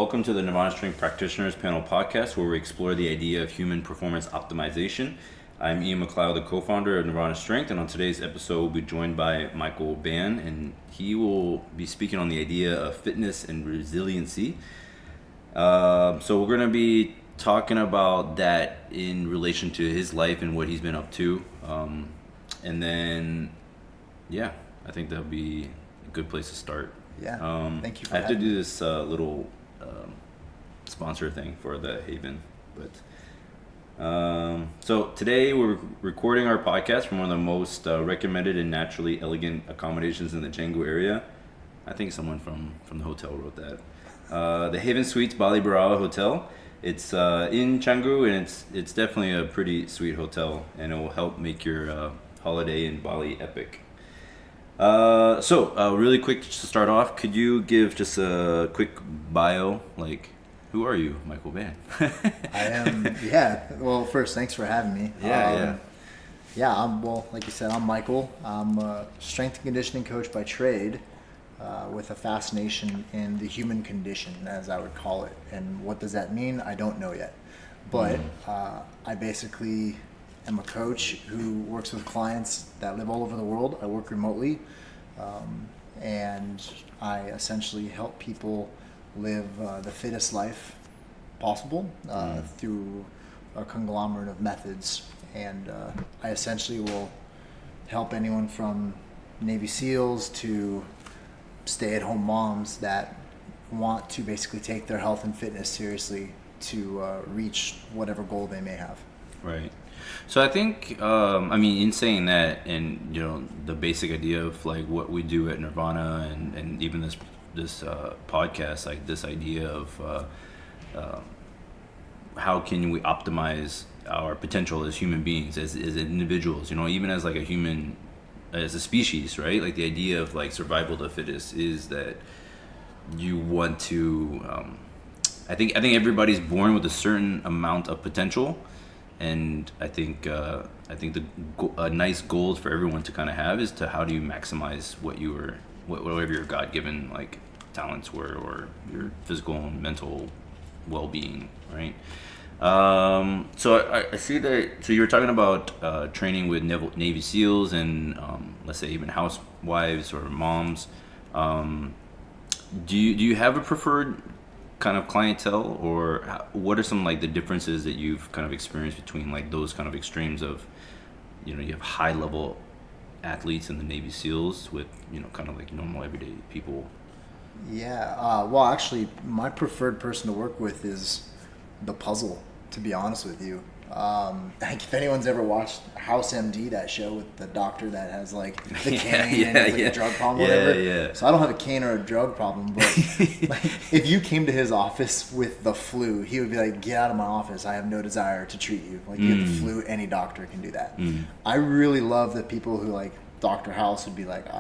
welcome to the Nirvana Strength Practitioners Panel Podcast, where we explore the idea of human performance optimization. I'm Ian McLeod, the co-founder of Nirvana Strength, and on today's episode, we'll be joined by Michael Bann, and he will be speaking on the idea of fitness and resiliency. So we're going to be talking about that in relation to his life and what he's been up to. And then, yeah, I think that'll be a good place to start. Yeah, thank you for I have to having do me. this little sponsor thing for the Haven, but so today we're recording our podcast from one of the most recommended and naturally elegant accommodations in the Canggu area. I think someone from the hotel wrote that. The Haven Suites Bali Berawa Hotel. It's in Canggu, and it's definitely a pretty sweet hotel, and it will help make your holiday in Bali epic. So really quick to start off, could you give just a quick bio, like who are you, Michael Bann? I am, yeah. Well, first, thanks for having me. Yeah, like you said, I'm Michael. I'm a strength and conditioning coach by trade, with a fascination in the human condition, as I would call it. And what does that mean? I don't know yet. But I basically am a coach who works with clients that live all over the world. I work remotely, and I essentially help people live the fittest life possible through a conglomerate of methods. And I essentially will help anyone from Navy SEALs to stay-at-home moms that want to basically take their health and fitness seriously to reach whatever goal they may have. Right. So I think, in saying that, and the basic idea of like what we do at Nirvana, and even this podcast, like this idea of how can we optimize our potential as human beings, as individuals, even as like a human, as a species, right? Like the idea of like survival of the fittest is that you want to. I think everybody's born with a certain amount of potential. And I think a nice goal for everyone to kind of have is to how do you maximize whatever your God-given like talents were, or your physical and mental well-being, right? So I see that. So you were talking about training with Navy SEALs and let's say even housewives or moms. Do you have a preferred kind of clientele, or what are some like the differences that you've kind of experienced between like those kind of extremes of, you have high level athletes in the Navy SEALs with kind of like normal everyday people? Yeah, well, actually, my preferred person to work with is the puzzle, to be honest with you. Like if anyone's ever watched House MD, that show with the doctor that has like the cane and has, like, a drug problem, whatever. Yeah. So I don't have a cane or a drug problem, but like, if you came to his office with the flu, he would be like, "Get out of my office! I have no desire to treat you. Like you have the flu, any doctor can do that." I really love the people who like Dr. House would be like,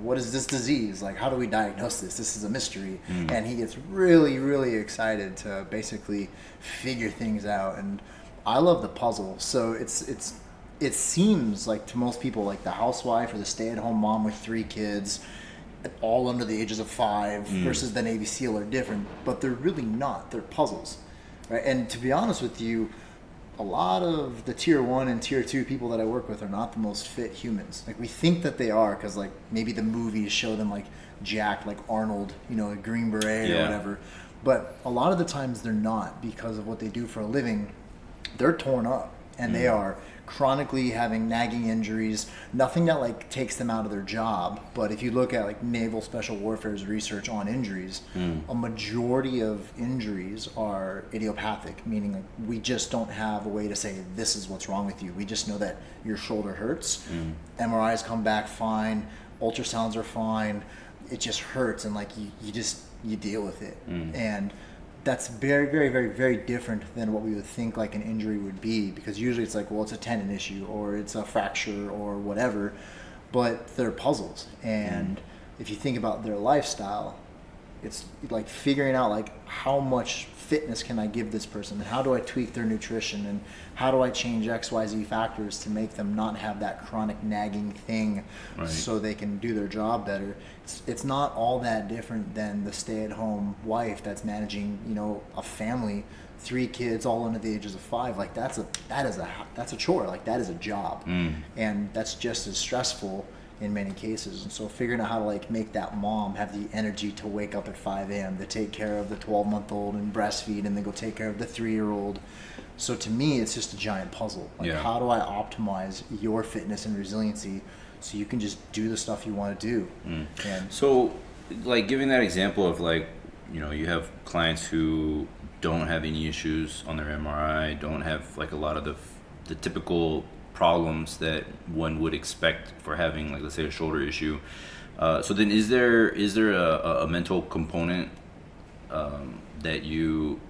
"What is this disease? Like, how do we diagnose this? This is a mystery." And he gets really, really excited to basically figure things out. And I love the puzzle. So it seems like to most people like the housewife or the stay-at-home mom with 3 kids, all under the ages of 5, versus the Navy SEAL are different, but they're really not. They're puzzles, right? And to be honest with you, a lot of the tier 1 and tier 2 people that I work with are not the most fit humans. Like we think that they are because like maybe the movies show them like jacked, like Arnold, a Green Beret or whatever. But a lot of the times they're not, because of what they do for a living. They're torn up, and they are chronically having nagging injuries. Nothing that like takes them out of their job, but if you look at like Naval Special Warfare's research on injuries, a majority of injuries are idiopathic, meaning like we just don't have a way to say this is what's wrong with you. We just know that your shoulder hurts. MRIs come back fine, ultrasounds are fine. It just hurts, and like you deal with it. And that's very, very, very, very different than what we would think like an injury would be, because usually it's like, well, it's a tendon issue or it's a fracture or whatever, but they're puzzles. And if you think about their lifestyle, It's like figuring out like how much fitness can I give this person, and how do I tweak their nutrition, and how do I change XYZ factors to make them not have that chronic nagging thing, Right. so they can do their job better. It's not all that different than the stay-at-home wife that's managing, you know, a family, 3 kids all under the ages of 5. Like that's a chore. Like that is a job, and that's just as stressful in many cases. And so figuring out how to like make that mom have the energy to wake up at 5 a.m. to take care of the 12-month-old and breastfeed, and then go take care of the 3-year-old. So to me, it's just a giant puzzle. Like how do I optimize your fitness and resiliency so you can just do the stuff you want to do? And So, like, giving that example of like, you know, you have clients who don't have any issues on their MRI, don't have like a lot of the typical problems that one would expect for having, like, let's say, a shoulder issue. So then, is there a mental component that you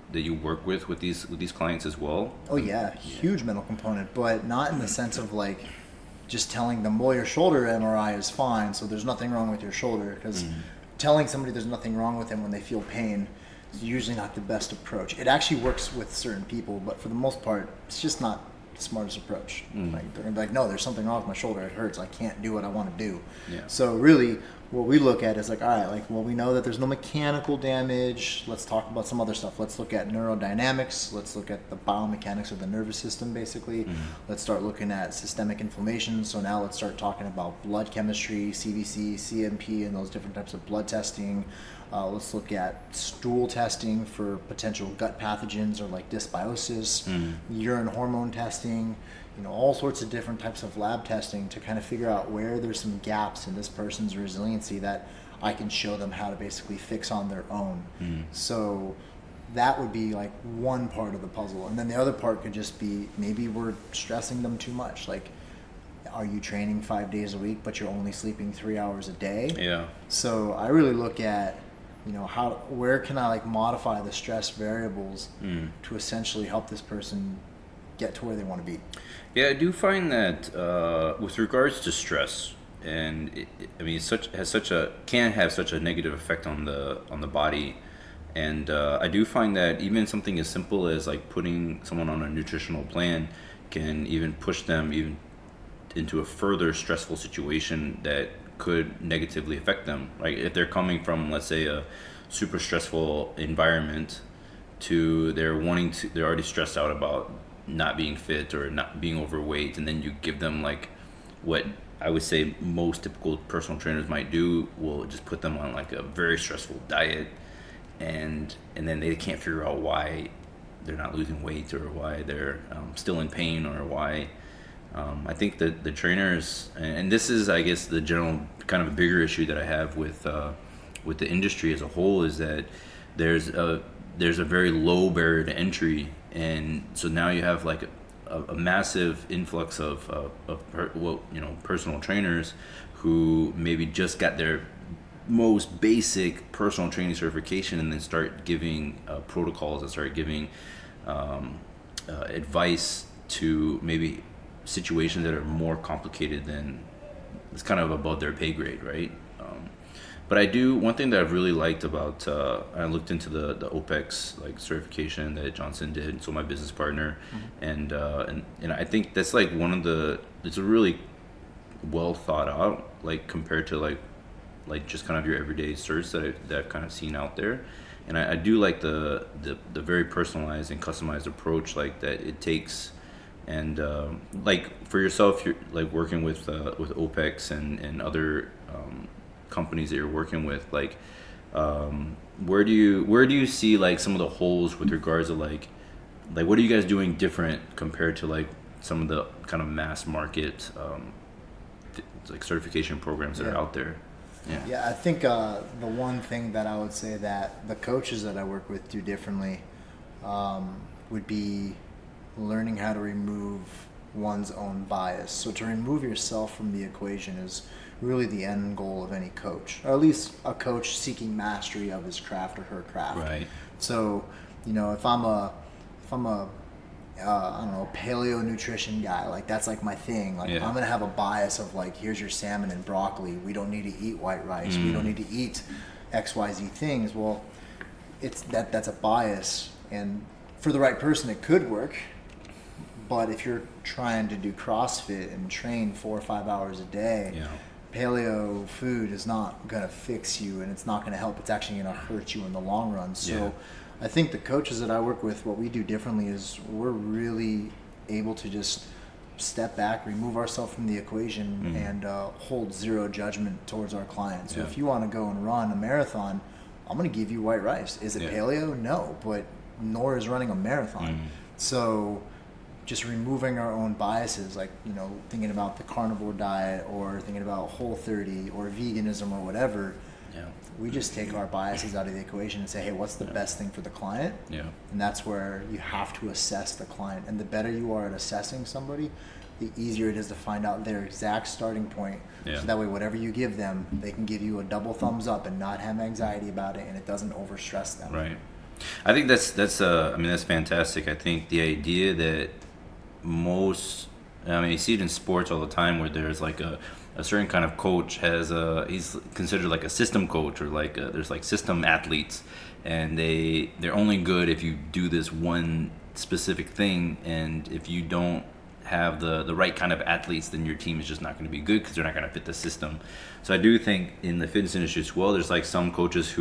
work with these clients as well? oh yeah, huge mental component, but not in the sense of like just telling them, well, your shoulder MRI is fine, so there's nothing wrong with your shoulder. Because telling somebody there's nothing wrong with them when they feel pain is usually not the best approach. It actually works with certain people, but for the most part, it's just not the smartest approach. Like they're gonna be like, no, there's something wrong with my shoulder. It hurts. I can't do what I want to do. Yeah. So really, what we look at is like, all right, like, well, we know that there's no mechanical damage. Let's talk about some other stuff. Let's look at neurodynamics. Let's look at the biomechanics of the nervous system, basically. Let's start looking at systemic inflammation. So now let's start talking about blood chemistry, CBC, CMP, and those different types of blood testing. Let's look at stool testing for potential gut pathogens or like dysbiosis, urine hormone testing, you know, all sorts of different types of lab testing to kind of figure out where there's some gaps in this person's resiliency that I can show them how to basically fix on their own. So that would be like one part of the puzzle. And then the other part could just be maybe we're stressing them too much. Like, are you training 5 days a week, but you're only sleeping 3 hours a day? Yeah. So I really look at, you know, where can I like modify the stress variables to essentially help this person get to where they want to be. Yeah, I do find that with regards to stress, and I mean, can have such a negative effect on the body, and I do find that even something as simple as like putting someone on a nutritional plan can even push them even into a further stressful situation that could negatively affect them. Like if they're coming from, let's say, a super stressful environment to they're already stressed out about not being fit or not being overweight, and then you give them like what I would say most typical personal trainers might do, will just put them on like a very stressful diet, and then they can't figure out why they're not losing weight, or why they're still in pain, or why I think that the trainers, and this is, I guess, the general kind of a bigger issue that I have with the industry as a whole, is that there's a very low barrier to entry, and so now you have like a massive influx of personal trainers who maybe just got their most basic personal training certification, and then start giving protocols and start giving advice to maybe situations that are more complicated than it's kind of above their pay grade, right? But one thing that I've really liked about, I looked into the OPEX like certification that Johnson did, so my business partner, and I think that's like it's a really well thought out, like compared to like just kind of your everyday certs that I've kind of seen out there. And I do like the very personalized and customized approach like that it takes. And like for yourself, you're like working with OPEX and other companies that you're working with, like where do you see like some of the holes with regards to like what are you guys doing different compared to like some of the kind of mass market like certification programs that are out there? Yeah, I think the one thing that I would say that the coaches that I work with do differently would be learning how to remove one's own bias. So to remove yourself from the equation is really the end goal of any coach, or at least a coach seeking mastery of his craft or her craft. Right. So, you know, if I'm a I don't know, paleo nutrition guy, like that's like my thing. Like I'm gonna have a bias of like, here's your salmon and broccoli. We don't need to eat white rice. We don't need to eat, XYZ things. Well, that's a bias, and for the right person it could work, but if you're trying to do CrossFit and train 4 or 5 hours a day, paleo food is not going to fix you, and it's not going to help. It's actually going to hurt you in the long run. So I think the coaches that I work with, what we do differently is we're really able to just step back, remove ourselves from the equation, and hold zero judgment towards our clients. So if you want to go and run a marathon, I'm going to give you white rice. Is it paleo? No, but nor is running a marathon. So just removing our own biases, like, you know, thinking about the carnivore diet or thinking about Whole30 or veganism or whatever, we just take our biases out of the equation and say, hey, what's the best thing for the client? And that's where you have to assess the client. And the better you are at assessing somebody, the easier it is to find out their exact starting point. So that way, whatever you give them, they can give you a double thumbs up and not have anxiety about it, and it doesn't overstress them. Right. I think that's fantastic. I think the idea that you see it in sports all the time, where there's like a certain kind of coach he's considered like a system coach, or like there's like system athletes, and they're only good if you do this one specific thing, and if you don't have the right kind of athletes, then your team is just not going to be good because they're not going to fit the system. So I do think in the fitness industry as well, there's like some coaches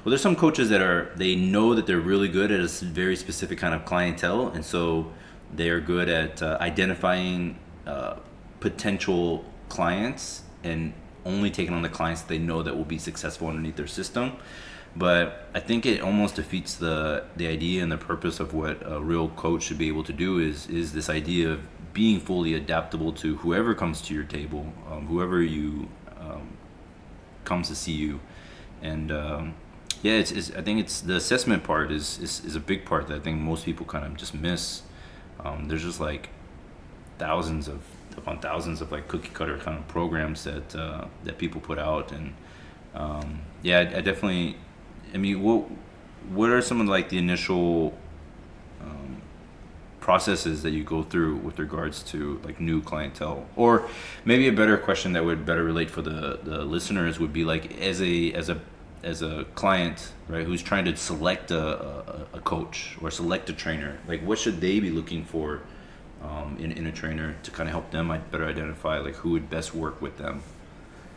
there's some coaches that they know that they're really good at a very specific kind of clientele, and so they're good at identifying potential clients and only taking on the clients that they know that will be successful underneath their system. But I think it almost defeats the idea and the purpose of what a real coach should be able to do, is this idea of being fully adaptable to whoever comes to your table, whoever you comes to see you. And I think it's the assessment part is a big part that I think most people kind of just miss. There's just like thousands upon thousands of like cookie cutter kind of programs that people put out, and I definitely. I mean, what are some of like the initial processes that you go through with regards to like new clientele? Or maybe a better question that would better relate for the listeners would be like, as a client, right, who's trying to select a coach or select a trainer, like what should they be looking for in a trainer to kind of help them better identify like who would best work with them?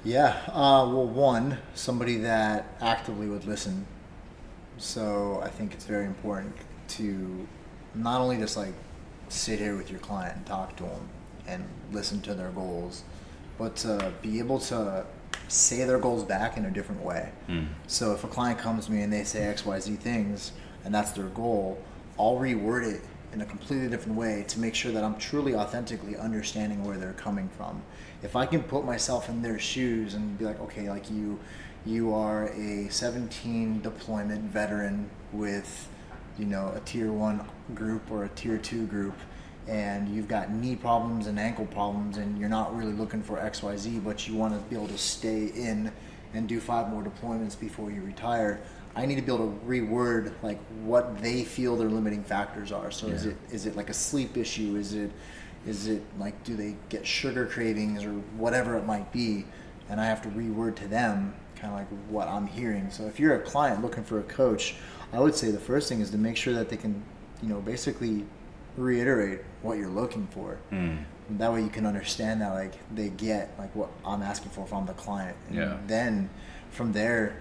Well, one, somebody that actively would listen. So I think it's very important to not only just like sit here with your client and talk to them and listen to their goals, but to be able to say their goals back in a different way. So if a client comes to me and they say XYZ things and that's their goal, I'll reword it in a completely different way to make sure that I'm truly authentically understanding where they're coming from. If I can put myself in their shoes and be like, okay, like you are a 17 deployment veteran with, you know, a tier 1 group or a tier 2 group, and you've got knee problems and ankle problems, and you're not really looking for XYZ, but you want to be able to stay in and do 5 more deployments before you retire. I need to be able to reword like what they feel their limiting factors are. So is it like a sleep issue? Is it like, do they get sugar cravings or whatever it might be? And I have to reword to them kind of like what I'm hearing. So if you're a client looking for a coach, I would say the first thing is to make sure that they can, you know, basically reiterate what you're looking for. That way you can understand that like they get like what I'm asking for if I'm the client. And then from there,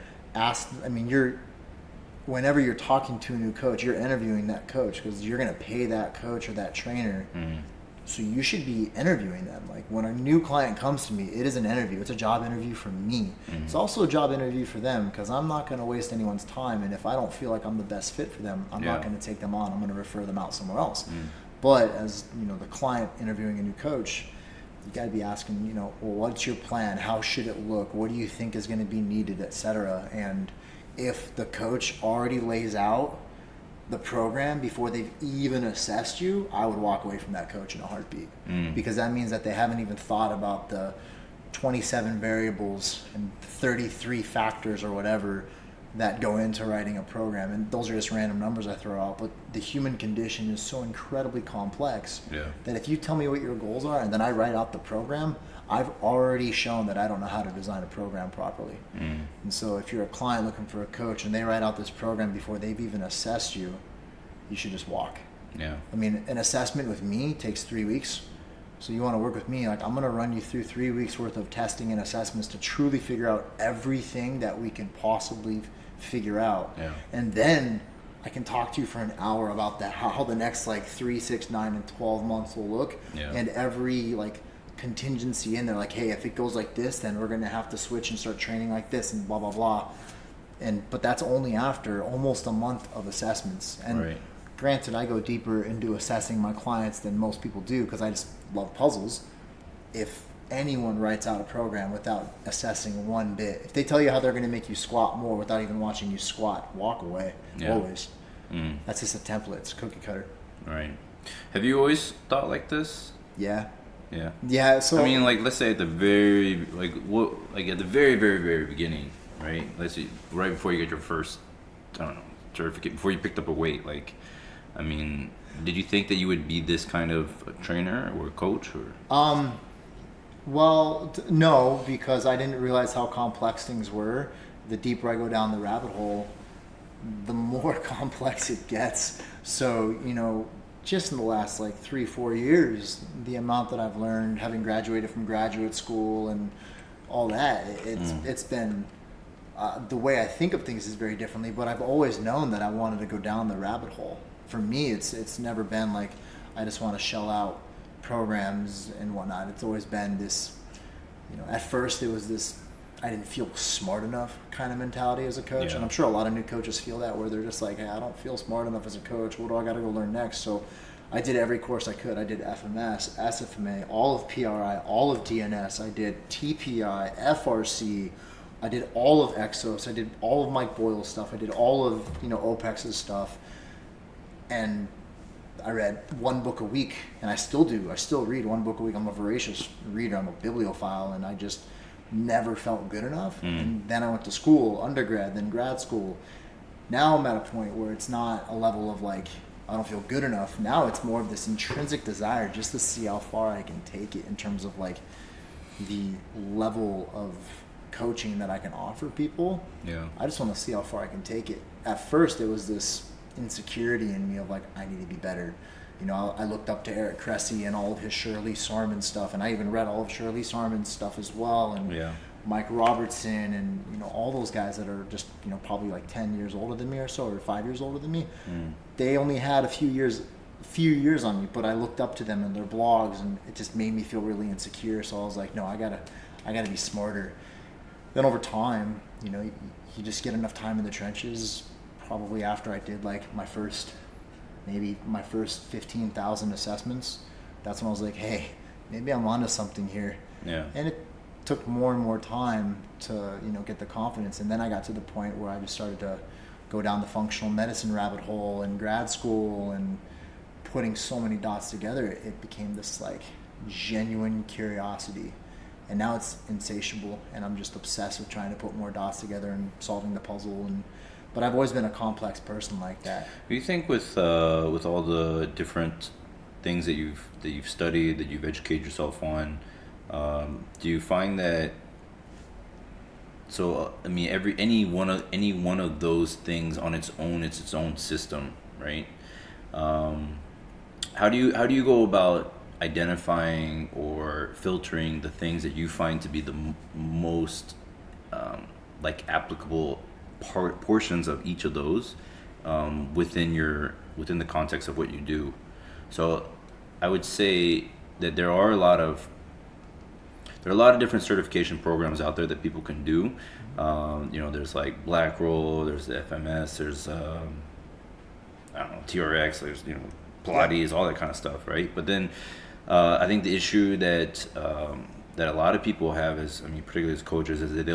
whenever you're talking to a new coach, you're interviewing that coach because you're going to pay that coach or that trainer. So you should be interviewing them. Like when a new client comes to me, it is an interview. It's a job interview for me. It's also a job interview for them because I'm not going to waste anyone's time. And if I don't feel like I'm the best fit for them, I'm not going to take them on. I'm going to refer them out somewhere else. But as you know, the client interviewing a new coach, you got to be asking, you know, well, what's your plan? How should it look? What do you think is going to be needed, etc. And if the coach already lays out the program before they've even assessed you, I would walk away from that coach in a heartbeat. Because that means that they haven't even thought about the 27 variables and 33 factors or whatever that go into writing a program, and those are just random numbers I throw out, but the human condition is so incredibly complex that if you tell me what your goals are and then I write out the program, I've already shown that I don't know how to design a program properly. And so if you're a client looking for a coach and they write out this program before they've even assessed you, you should just walk. I mean, an assessment with me takes 3 weeks. So you want to work with me, like I'm going to run you through 3 weeks worth of testing and assessments to truly figure out everything that we can possibly figure out. And then I can talk to you for an hour about that, how the next like 3, 6, 9, and 12 months will look, and every like contingency in there, like, hey, if it goes like this, then we're going to have to switch and start training like this and blah, blah, blah. But that's only after almost a month of assessments. And granted, I go deeper into assessing my clients than most people do because I just love puzzles. If anyone writes out a program without assessing one bit, if they tell you how they're going to make you squat more without even watching you squat, walk away. Always. That's just a template. It's a cookie cutter. Right. Have you always thought like this? Yeah. So I mean, like, let's say at the very very, very, very beginning, right? Let's say right before you get your first, I don't know, certificate, before you picked up a weight, like, I mean, did you think that you would be this kind of a trainer or a coach, or? Well, no, because I didn't realize how complex things were. The deeper I go down the rabbit hole, the more complex it gets. So, you know, just in the last like 3-4 years, the amount that I've learned, having graduated from graduate school and all that, it's been, the way I think of things is very differently, but I've always known that I wanted to go down the rabbit hole. For me, it's never been like I just want to shell out programs and whatnot. It's always been this, you know, at first it was this I didn't feel smart enough kind of mentality as a coach. And I'm sure a lot of new coaches feel that, where they're just like, hey, I don't feel smart enough as a coach. What do I got to go learn next? So I did every course I could. I did FMS, SFMA, all of PRI, all of DNS. I did TPI, FRC. I did all of Exos. I did all of Mike Boyle's stuff. I did all of, you know, OPEX's stuff. And I read one book a week, and I still do. I still read one book a week. I'm a voracious reader. I'm a bibliophile, and I just never felt good enough. And then I went to school, undergrad, then grad school. Now I'm at a point where it's not a level of like, I don't feel good enough. Now it's more of this intrinsic desire just to see how far I can take it in terms of like the level of coaching that I can offer people. I just want to see how far I can take it. At first, it was this insecurity in me of like, I need to be better. You know, I looked up to Eric Cressy and all of his Shirley Sarman stuff, and I even read all of Shirley Sarman's stuff as well, and Mike Robertson, and, you know, all those guys that are just, you know, probably like 10 years older than me or so, or 5 years older than me. They only had a few years on me, but I looked up to them and their blogs, and it just made me feel really insecure. So I was like, no, I gotta be smarter. Then over time, you know, you just get enough time in the trenches. Probably after I did like my first 15,000 assessments, that's when I was like, hey, maybe I'm onto something here. And it took more and more time to, you know, get the confidence. And then I got to the point where I just started to go down the functional medicine rabbit hole in grad school, and putting so many dots together, it became this like genuine curiosity. And now it's insatiable, and I'm just obsessed with trying to put more dots together and solving the puzzle. But I've always been a complex person like that. Do you think with all the different things that you've studied, that you've educated yourself on, do you find that? So I mean, any one of those things on its own, it's its own system, right? How do you go about identifying or filtering the things that you find to be the most like applicable portions of each of those within the context of what you do? So I would say that there are a lot of different certification programs out there that people can do. You know, there's like Black Roll, there's the FMS, there's I don't know, TRX, there's, you know, Pilates, all that kind of stuff, right? But then I think the issue that a lot of people have is, I mean, particularly as coaches, is that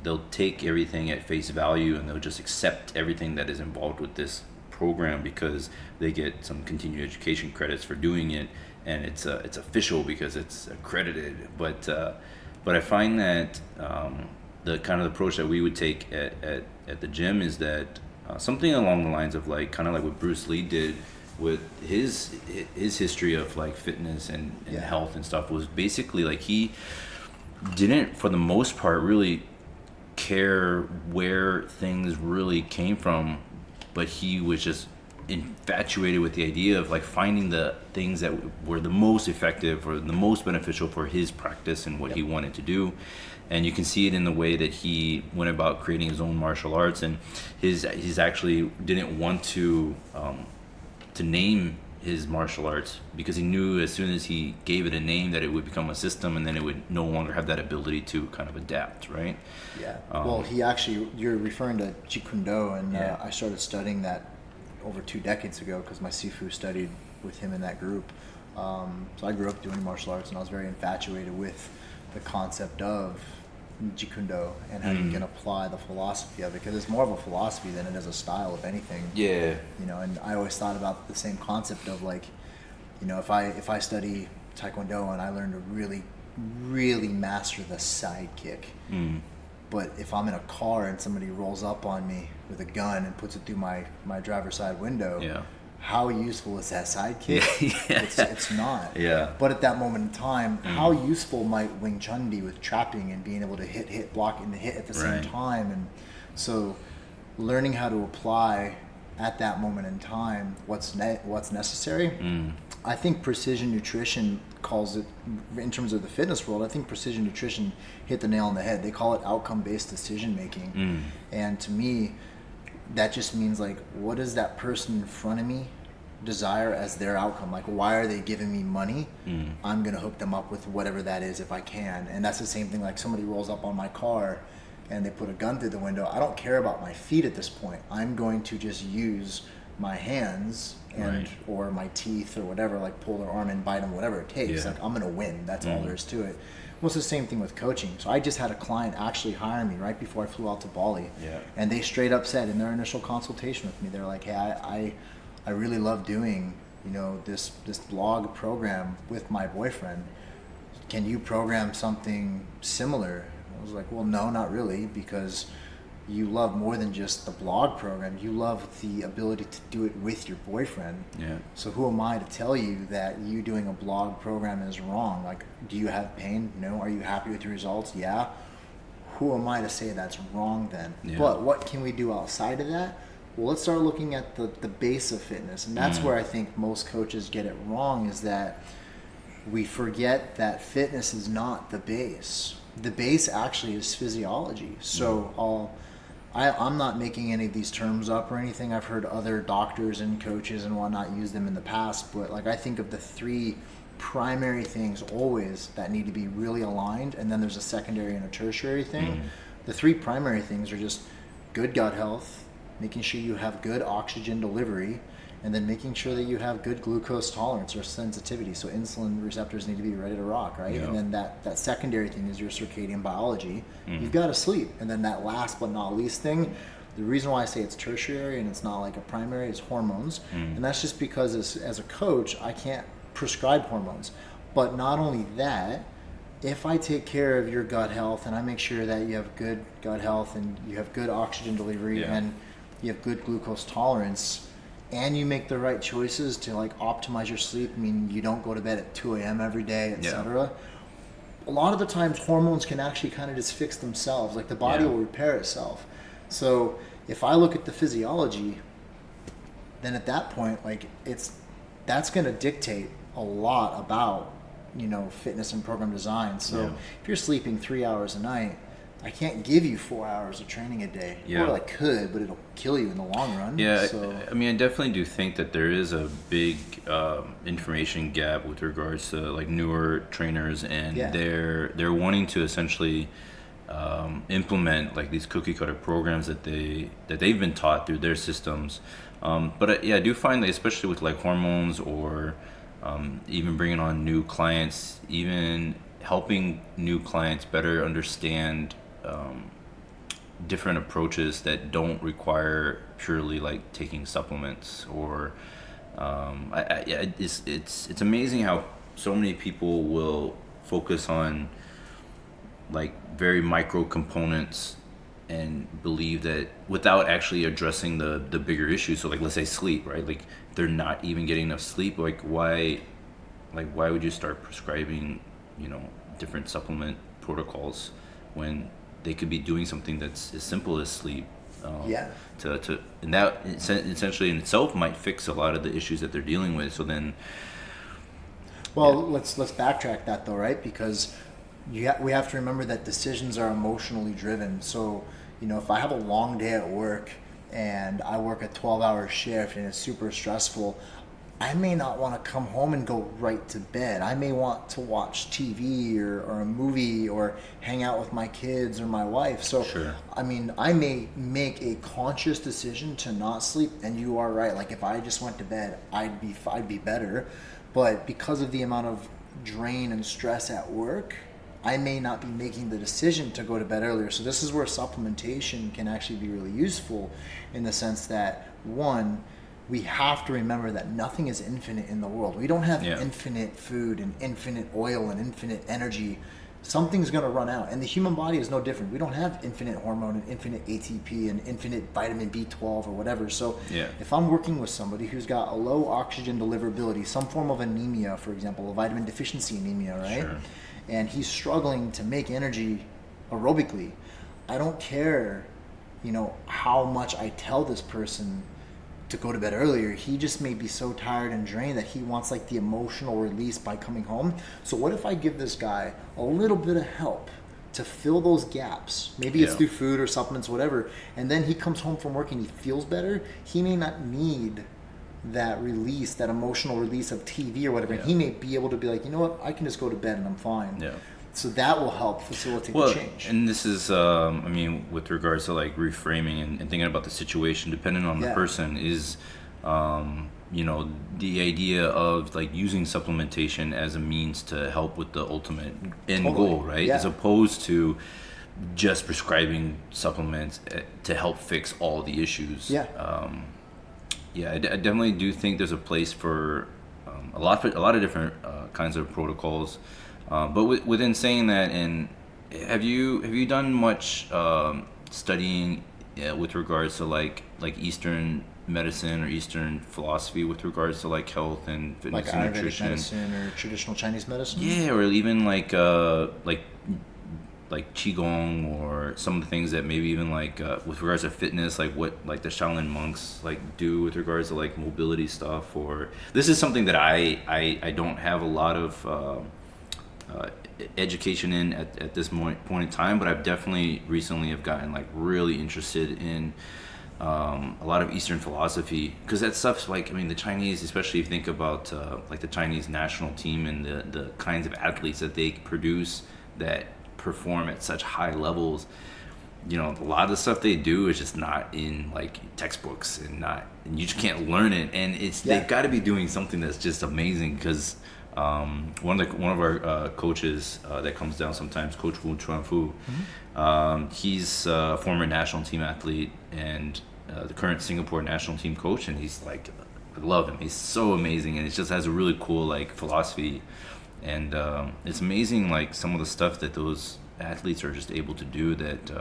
they'll take everything at face value, and they'll just accept everything that is involved with this program because they get some continuing education credits for doing it, and it's official because it's accredited. But I find that the kind of approach that we would take at at the gym is that something along the lines of like kind of like what Bruce Lee did with his history of like fitness and health and stuff was basically like he didn't for the most part really care where things really came from, but he was just infatuated with the idea of like finding the things that were the most effective or the most beneficial for his practice and what he wanted to do. And you can see it in the way that he went about creating his own martial arts, and he's actually didn't want to name his martial arts because he knew as soon as he gave it a name that it would become a system, and then it would no longer have that ability to kind of adapt, right? Yeah. Well, he actually, you're referring to Jeet Kune Do, and I started studying that over 2 decades ago because my Sifu studied with him in that group. So I grew up doing martial arts, and I was very infatuated with the concept of Jeet Kune Do and how you can apply the philosophy of it, because it's more of a philosophy than it is a style of anything. Yeah. You know, and I always thought about the same concept of like, you know, if I study Taekwondo and I learn to really master the side kick, but if I'm in a car and somebody rolls up on me with a gun and puts it through my driver's side window, how useful is that side kick? It's not. Yeah. But at that moment in time, how useful might Wing Chun be with trapping and being able to hit, block, and hit at the same time? And so learning how to apply at that moment in time what's necessary. I think precision nutrition calls it, in terms of the fitness world, I think precision nutrition hit the nail on the head. They call it outcome-based decision making. And to me, that just means like, what does that person in front of me desire as their outcome? Like, why are they giving me money? I'm going to hook them up with whatever that is if I can. And that's the same thing, like somebody rolls up on my car and they put a gun through the window. I don't care about my feet at this point. I'm going to just use my hands and or my teeth or whatever, like pull their arm and bite them, whatever it takes. Like, I'm going to win. That's all there is to it. Well, it's the same thing with coaching. So I just had a client actually hire me right before I flew out to Bali. And they straight up said in their initial consultation with me, they're like, hey, I really love doing, you know, this blog program with my boyfriend. Can you program something similar? I was like, well, no, not really, because you love more than just the blog program. You love the ability to do it with your boyfriend. So who am I to tell you that you doing a blog program is wrong? Like, do you have pain? No. Are you happy with your results? Yeah. Who am I to say that's wrong then? But what can we do outside of that? Well, let's start looking at the base of fitness. And that's where I think most coaches get it wrong, is that we forget that fitness is not the base. The base actually is physiology. So I'm not making any of these terms up or anything. I've heard other doctors and coaches and whatnot use them in the past, but like, I think of the 3 primary things always that need to be really aligned, and then there's a secondary and a tertiary thing. The 3 primary things are just good gut health, making sure you have good oxygen delivery, and then making sure that you have good glucose tolerance or sensitivity. So insulin receptors need to be ready to rock, right? And then that secondary thing is your circadian biology. You've got to sleep. And then that last but not least thing, the reason why I say it's tertiary and it's not like a primary, is hormones. And that's just because as a coach, I can't prescribe hormones. But not only that, if I take care of your gut health and I make sure that you have good gut health and you have good oxygen delivery and you have good glucose tolerance, and you make the right choices to like optimize your sleep, I mean, you don't go to bed at 2 a.m. every day, etc. A lot of the times hormones can actually kind of just fix themselves. Like, the body will repair itself. So if I look at the physiology, then at that point, like, that's going to dictate a lot about, you know, fitness and program design. So if you're sleeping 3 hours a night, I can't give you 4 hours of training a day. Or I could, but it'll kill you in the long run. So, I mean, I definitely do think that there is a big information gap with regards to like newer trainers, and they're wanting to essentially implement like these cookie cutter programs that they've been taught through their systems. But I do find that, especially with like hormones or even bringing on new clients, even helping new clients better understand different approaches that don't require purely like taking supplements or it's amazing how so many people will focus on like very micro components and believe that without actually addressing the bigger issues. So like, let's say sleep, right? Like they're not even getting enough sleep. Why would you start prescribing, different supplement protocols when they could be doing something that's as simple as sleep? Yeah. And that essentially in itself might fix a lot of the issues that they're dealing with. So then, well, let's backtrack that though, right? Because we have to remember that decisions are emotionally driven. So, if I have a long day at work and I work a 12-hour shift and it's super stressful, I may not want to come home and go right to bed. I may want to watch TV or a movie or hang out with my kids or my wife. So, sure. I may make a conscious decision to not sleep. And you are right. Like if I just went to bed, I'd be better. But because of the amount of drain and stress at work, I may not be making the decision to go to bed earlier. So this is where supplementation can actually be really useful in the sense that, one, we have to remember that nothing is infinite in the world. We don't have infinite food and infinite oil and infinite energy. Something's going to run out. And the human body is no different. We don't have infinite hormone and infinite ATP and infinite vitamin B12 or whatever. So if I'm working with somebody who's got a low oxygen deliverability, some form of anemia, for example, a vitamin deficiency anemia, right? Sure. And he's struggling to make energy aerobically, I don't care, how much I tell this person to go to bed earlier. He just may be so tired and drained that he wants like the emotional release by coming home. So what if I give this guy a little bit of help to fill those gaps? Maybe it's through food or supplements, whatever. And then he comes home from work and he feels better. He may not need that release, that emotional release of TV or whatever. And he may be able to be like, you know what, I can just go to bed and I'm fine. Yeah. So that will help facilitate the change. And this is, with regards to like reframing and thinking about the situation, depending on the person, is, the idea of like using supplementation as a means to help with the ultimate end goal, right? As opposed to just prescribing supplements to help fix all the issues. I definitely do think there's a place for a lot of different kinds of protocols. But within saying that, and have you done much studying with regards to like Eastern medicine or Eastern philosophy with regards to like health and fitness like and Ayurvedic nutrition? medicine or traditional Chinese medicine? Yeah, or even like qigong or some of the things that maybe even like with regards to fitness, like what like the Shaolin monks like do with regards to like mobility stuff. Or this is something that I don't have a lot of education in at this point in time, but I've definitely recently have gotten like really interested in a lot of Eastern philosophy, because that stuff's like, the Chinese, especially if you think about like the Chinese national team and the kinds of athletes that they produce that perform at such high levels, a lot of the stuff they do is just not in like textbooks and you just can't learn it, and they've got to be doing something that's just amazing. Because one of our coaches that comes down sometimes, Coach Wu Chuanfu, he's a former national team athlete and the current Singapore national team coach, and he's like, I love him. He's so amazing, and it just has a really cool like philosophy, and it's amazing like some of the stuff that those athletes are just able to do that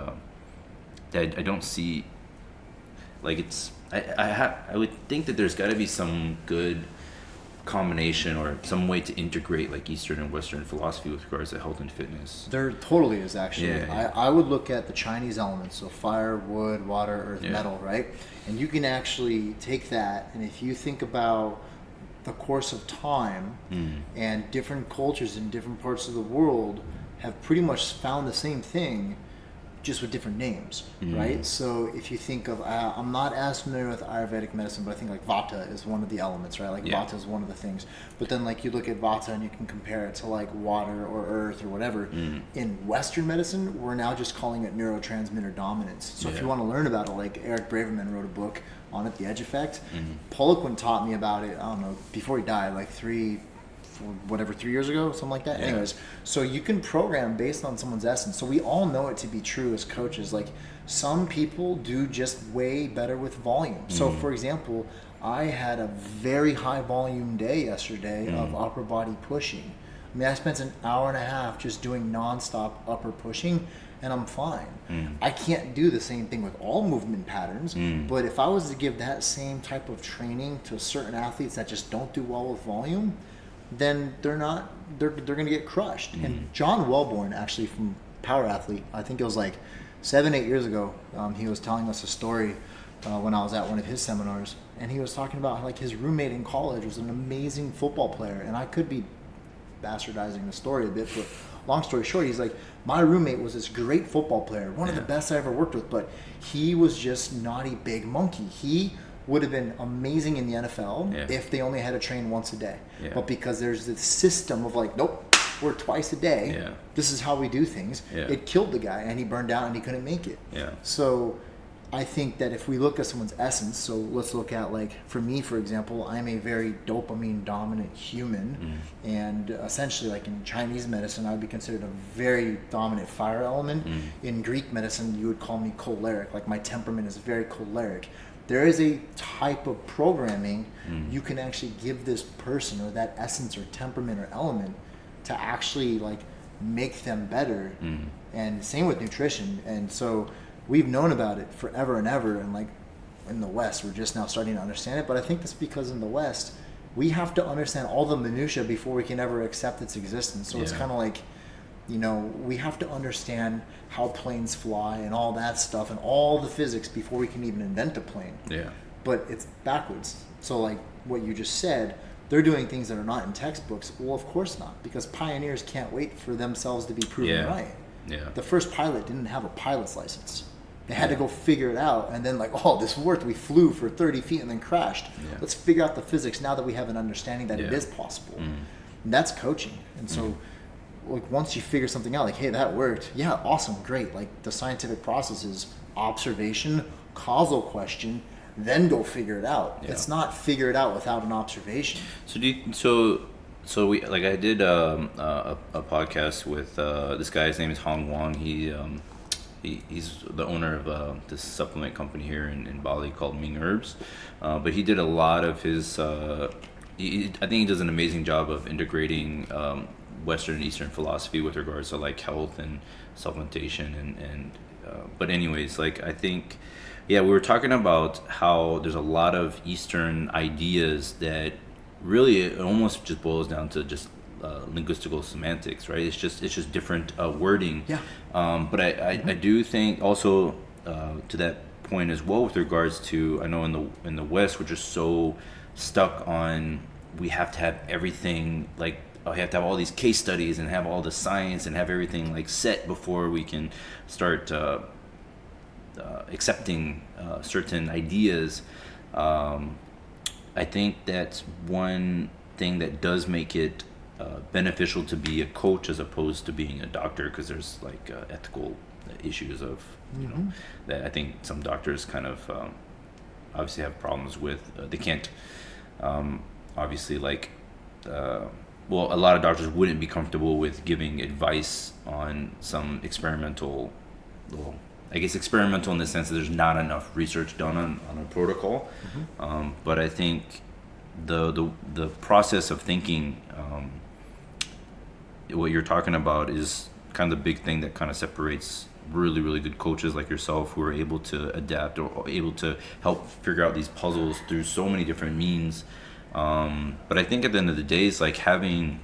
I don't see. Like I would think that there's got to be some good combination or some way to integrate like Eastern and Western philosophy with regards to health and fitness. There totally is, actually. I would look at the Chinese elements, so fire, wood, water, earth, metal, right? And you can actually take that, and if you think about the course of time and different cultures in different parts of the world have pretty much found the same thing, just with different names, right? So if you think of, I'm not as familiar with Ayurvedic medicine, but I think like Vata is one of the elements, right? Like Vata is one of the things. But then like you look at Vata and you can compare it to like water or earth or whatever. In Western medicine, we're now just calling it neurotransmitter dominance. So if you want to learn about it, like Eric Braverman wrote a book on it, The Edge Effect. Poliquin taught me about it, I don't know, before he died, like 3 years ago, something like that. Anyways, so you can program based on someone's essence. So we all know it to be true as coaches. Like some people do just way better with volume. So for example, I had a very high volume day yesterday of upper body pushing. I spent an hour and a half just doing nonstop upper pushing, and I'm fine. Mm. I can't do the same thing with all movement patterns, Mm. but if I was to give that same type of training to certain athletes that just don't do well with volume, then they're going to get crushed. Mm. And John Wellborn, actually, from Power Athlete, I think it was like 7-8 years ago, he was telling us a story when I was at one of his seminars, and he was talking about how, like, his roommate in college was an amazing football player. And I could be bastardizing the story a bit, but long story short, he's like, my roommate was this great football player, one of the best I ever worked with, but he was just not a big monkey. He would have been amazing in the NFL if they only had to train once a day. But because there's this system of like, nope, we're twice a day. This is how we do things. It killed the guy, and he burned out, and he couldn't make it. So I think that if we look at someone's essence, so let's look at, like, for me, for example, I'm a very dopamine dominant human, and essentially, like, in Chinese medicine, I would be considered a very dominant fire element. In Greek medicine, you would call me choleric, like my temperament is very choleric. There is a type of programming you can actually give this person, or that essence or temperament or element, to actually, like, make them better. And same with nutrition. And so we've known about it forever and ever, and, like, in the West, we're just now starting to understand it. But I think that's because in the West, we have to understand all the minutia before we can ever accept its existence. So it's kind of like, you know, we have to understand how planes fly and all that stuff and all the physics before we can even invent a plane. But it's backwards. So, like what you just said, they're doing things that are not in textbooks. Well, of course not, because pioneers can't wait for themselves to be proven right. The first pilot didn't have a pilot's license. They had to go figure it out, and then, like, oh, this worked. We flew for 30 feet and then crashed. Let's figure out the physics now that we have an understanding that it is possible. And that's coaching. And so, like, once you figure something out, like, hey, that worked. Yeah, awesome, great. Like, the scientific process is observation, causal question, then go figure it out. It's not figure it out without an observation. So we, like, I did a podcast with this guy. His name is Hong Wong. He's the owner of this supplement company here in Bali called Ming Herbs. But he did a lot of his. I think he does an amazing job of integrating Western and Eastern philosophy with regards to, like, health and supplementation and. But anyways, like, I think. We were talking about how there's a lot of Eastern ideas that really it almost just boils down to just linguistical semantics, right? It's just different wording. But I do think also to that point as well, with regards to, I know in the West we're just so stuck on, we have to have everything, like, we have to have all these case studies and have all the science and have everything, like, set before we can start accepting certain ideas. I think that's one thing that does make it beneficial to be a coach as opposed to being a doctor, because there's, like, ethical issues of, you know, that I think some doctors kind of obviously have problems with. They can't obviously, like, a lot of doctors wouldn't be comfortable with giving advice on some experimental, I guess experimental in the sense that there's not enough research done on a protocol. But I think the process of thinking, what you're talking about, is kind of the big thing that kind of separates really, really good coaches like yourself, who are able to adapt or able to help figure out these puzzles through so many different means. But I think at the end of the day, it's like having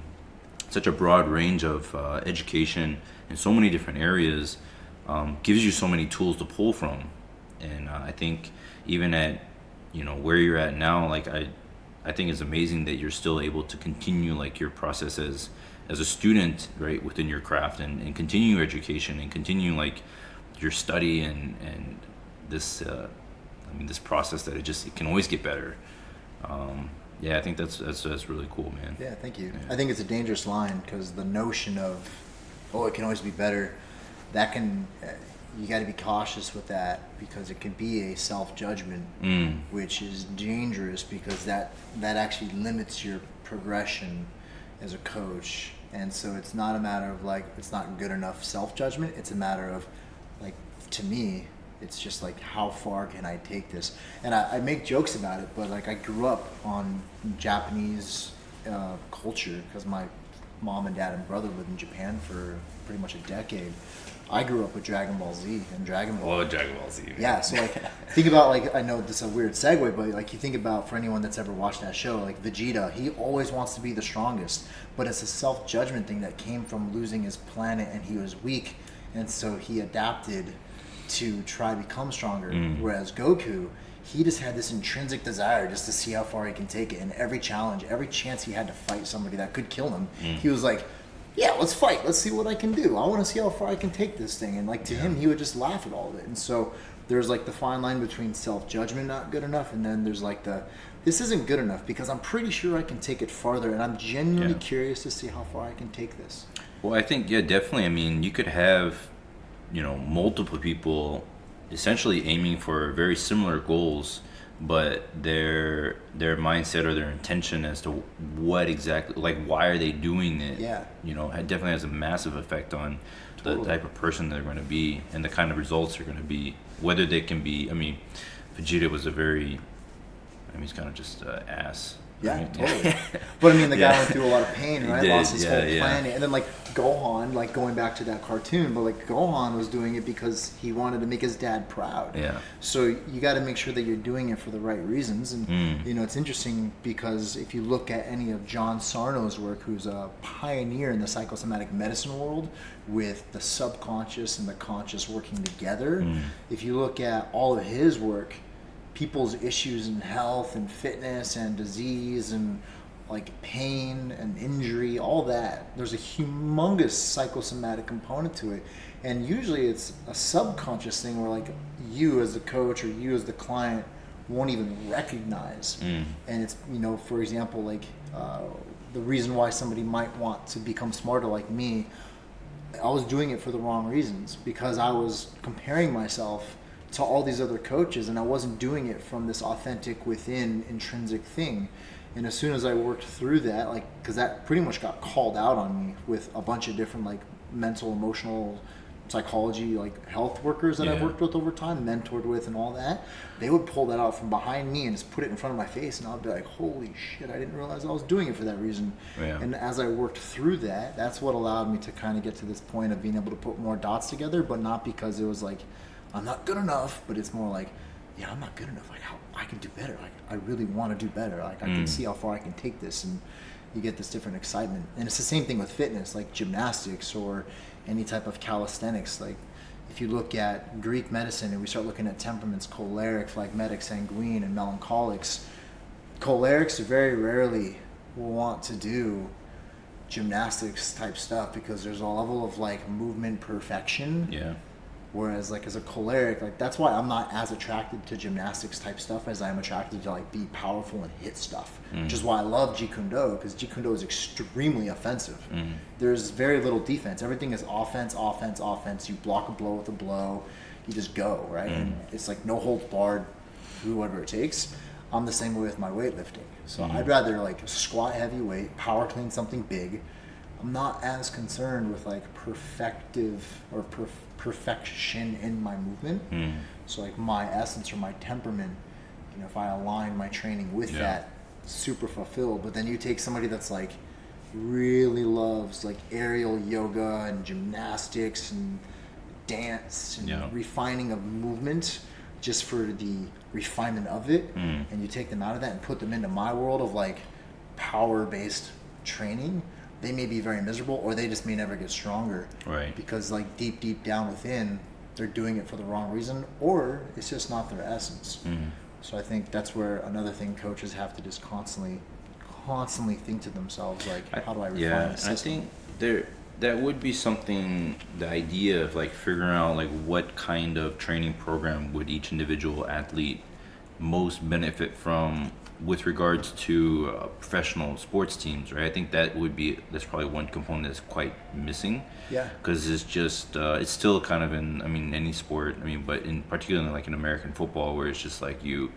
such a broad range of education in so many different areas gives you so many tools to pull from. And I think even at, you know, where you're at now, like, I think it's amazing that you're still able to continue, like, your process as a student, right, within your craft, and continue your education and continue, like, your study and this this process that it can always get better. I think that's really cool, man. Yeah, thank you. I think it's a dangerous line, because the notion of, oh, it can always be better, that can, you got to be cautious with that, because it can be a self-judgment, which is dangerous, because that actually limits your progression as a coach. And so it's not a matter of, like, it's not good enough self-judgment. It's a matter of, like, to me, it's just like, how far can I take this? And I make jokes about it, but, like, I grew up on Japanese culture, because my mom and dad and brother lived in Japan for pretty much a decade. I grew up with Dragon Ball Z and Dragon Ball. Oh, Dragon Ball Z. Man. Yeah, so like think about like I know this is a weird segue, but like you think about for anyone that's ever watched that show, like Vegeta, he always wants to be the strongest, but it's a self-judgment thing that came from losing his planet and he was weak, and so he adapted to try to become stronger. Whereas Goku, he just had this intrinsic desire just to see how far he can take it, and every challenge, every chance he had to fight somebody that could kill him, he was like, yeah, let's fight. Let's see what I can do. I want to see how far I can take this thing. And like to him, he would just laugh at all of it. And so there's like the fine line between self-judgment not good enough, and then there's like this isn't good enough because I'm pretty sure I can take it farther, and I'm genuinely curious to see how far I can take this. Well, I think, definitely. I mean, you could have, multiple people essentially aiming for very similar goals, but their mindset or their intention as to what exactly, like, why are they doing it, it definitely has a massive effect on the type of person they're going to be and the kind of results they're going to be, whether they can be. I mean, Vegeta was he's kind of just an ass. Yeah, right? totally. But I mean, the guy went through a lot of pain, right? Did, lost his whole planet. And then like Gohan, like going back to that cartoon, but like Gohan was doing it because he wanted to make his dad proud. Yeah. So you got to make sure that you're doing it for the right reasons. And it's interesting because if you look at any of John Sarno's work, who's a pioneer in the psychosomatic medicine world with the subconscious and the conscious working together, if you look at all of his work, people's issues in health and fitness and disease and like pain and injury, all that, there's a humongous psychosomatic component to it. And usually it's a subconscious thing where like you as the coach or you as the client won't even recognize. And it's, for example, like the reason why somebody might want to become smarter like me, I was doing it for the wrong reasons because I was comparing myself to all these other coaches, and I wasn't doing it from this authentic within intrinsic thing. And as soon as I worked through that, like, because that pretty much got called out on me with a bunch of different like mental, emotional, psychology, like health workers that I've worked with over time, mentored with and all that, they would pull that out from behind me and just put it in front of my face, and I'd be like, holy shit, I didn't realize I was doing it for that reason. And as I worked through that, that's what allowed me to kind of get to this point of being able to put more dots together, but not because it was like I'm not good enough, but it's more like, yeah, I'm not good enough. Like, how I can do better. Like, I really want to do better. Like, I can see how far I can take this, and you get this different excitement. And it's the same thing with fitness, like gymnastics or any type of calisthenics. Like, if you look at Greek medicine and we start looking at temperaments, choleric, phlegmatic, sanguine, and melancholics, cholerics very rarely will want to do gymnastics type stuff because there's a level of like movement perfection. Whereas like as a choleric, like that's why I'm not as attracted to gymnastics type stuff as I am attracted to like be powerful and hit stuff, which is why I love Jeet Kune Do, because Jeet Kune Do is extremely offensive. There's very little defense. Everything is offense, offense, offense. You block a blow with a blow, you just go, right? And it's like no holds barred, do whatever it takes. I'm the same way with my weightlifting. So I'd rather like squat heavy weight, power clean something big. I'm not as concerned with like perfective or perfection in my movement. So like my essence or my temperament, if I align my training with that, super fulfilled. But then you take somebody that's like really loves like aerial yoga and gymnastics and dance and refining of movement just for the refinement of it, and you take them out of that and put them into my world of like power-based training, they may be very miserable, or they just may never get stronger. Right. Because like deep down within, they're doing it for the wrong reason, or it's just not their essence. So I think that's where another thing coaches have to just constantly think to themselves, like, how do I refine this system? I think that would be something, the idea of like figuring out like what kind of training program would each individual athlete most benefit from with regards to professional sports teams, right? I think that's probably one component that's quite missing. Because it's just, it's still kind of in, any sport, but in particularly like in American football, where it's just like you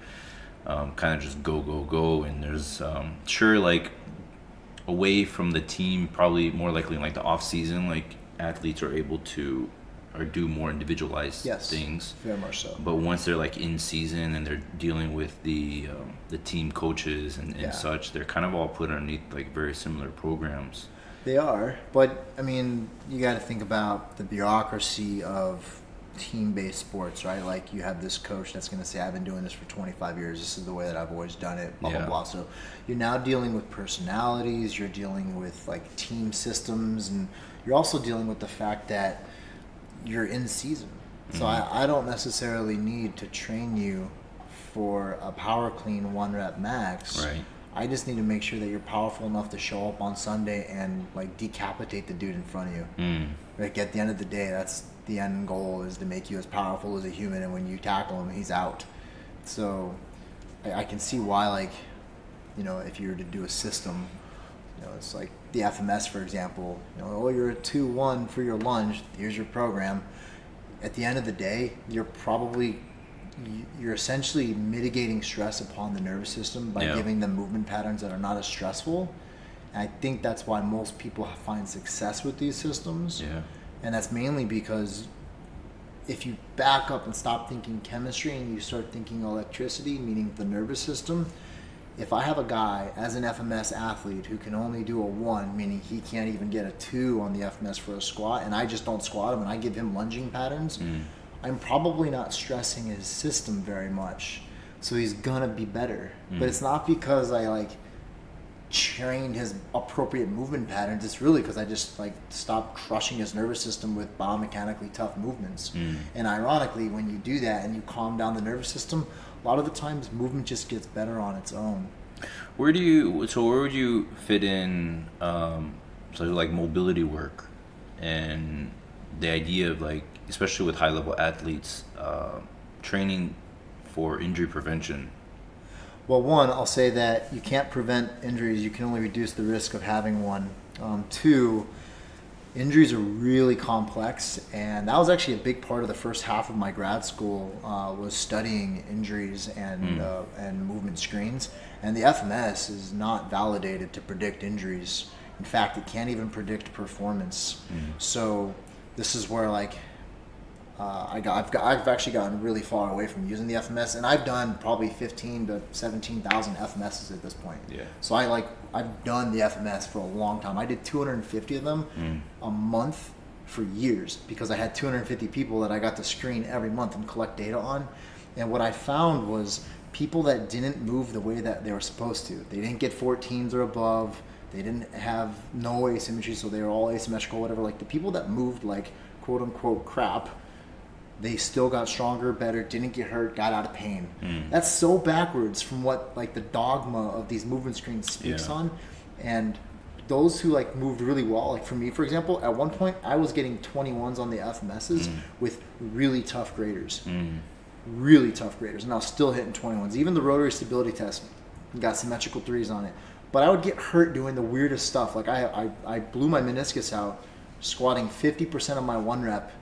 kind of just go, and there's, sure, like away from the team, probably more likely in like the off season, like athletes are able to or do more individualized things. Very much so. But once they're like in season and they're dealing with the team coaches and such, they're kind of all put underneath like very similar programs. They are, but I mean, you got to think about the bureaucracy of team-based sports, right? Like you have this coach that's going to say, "I've been doing this for 25 years. This is the way that I've always done it." Blah blah blah. So you're now dealing with personalities. You're dealing with like team systems, and you're also dealing with the fact that you're in season. So I don't necessarily need to train you for a power clean 1 rep max. Right. I just need to make sure that you're powerful enough to show up on Sunday and like decapitate the dude in front of you. Like at the end of the day, that's the end goal, is to make you as powerful as a human, and when you tackle him, he's out. So I can see why, like, you know, if you were to do a system, you know, it's like the FMS, for example, you know, oh, you're a 2-1 for your lunge, here's your program. At the end of the day, you're essentially mitigating stress upon the nervous system by giving them movement patterns that are not as stressful. And I think that's why most people find success with these systems. Yeah. And that's mainly because if you back up and stop thinking chemistry and you start thinking electricity, meaning the nervous system, if I have a guy as an FMS athlete who can only do a 1, meaning he can't even get a 2 on the FMS for a squat, and I just don't squat him and I give him lunging patterns, I'm probably not stressing his system very much. So he's gonna be better. But it's not because I like trained his appropriate movement patterns. It's really because I just like stopped crushing his nervous system with biomechanically tough movements. And ironically, when you do that and you calm down the nervous system, a lot of the times movement just gets better on its own. Where would you fit in so like mobility work and the idea of like, especially with high level athletes, training for injury prevention? Well, one, I'll say that you can't prevent injuries. You can only reduce the risk of having one. Two, injuries are really complex, and that was actually a big part of the first half of my grad school, was studying injuries and movement screens. And the FMS is not validated to predict injuries. In fact, it can't even predict performance. So this is where like I've actually gotten really far away from using the FMS, and I've done probably 15 to 17,000 FMSs at this point. Yeah. So I've done the FMS for a long time. I did 250 of them a month for years because I had 250 people that I got to screen every month and collect data on. And what I found was people that didn't move the way that they were supposed to. They didn't get 14s or above. They didn't have no asymmetry, so they were all asymmetrical, whatever. Like the people that moved like quote unquote crap, they still got stronger, better, didn't get hurt, got out of pain. That's so backwards from what like the dogma of these movement screens speaks on. And those who like moved really well, like for me, for example, at one point I was getting 21s on the FMSs with really tough graders. Really tough graders. And I was still hitting 21s. Even the rotary stability test got symmetrical 3s on it. But I would get hurt doing the weirdest stuff. Like I blew my meniscus out squatting 50% of my 1 rep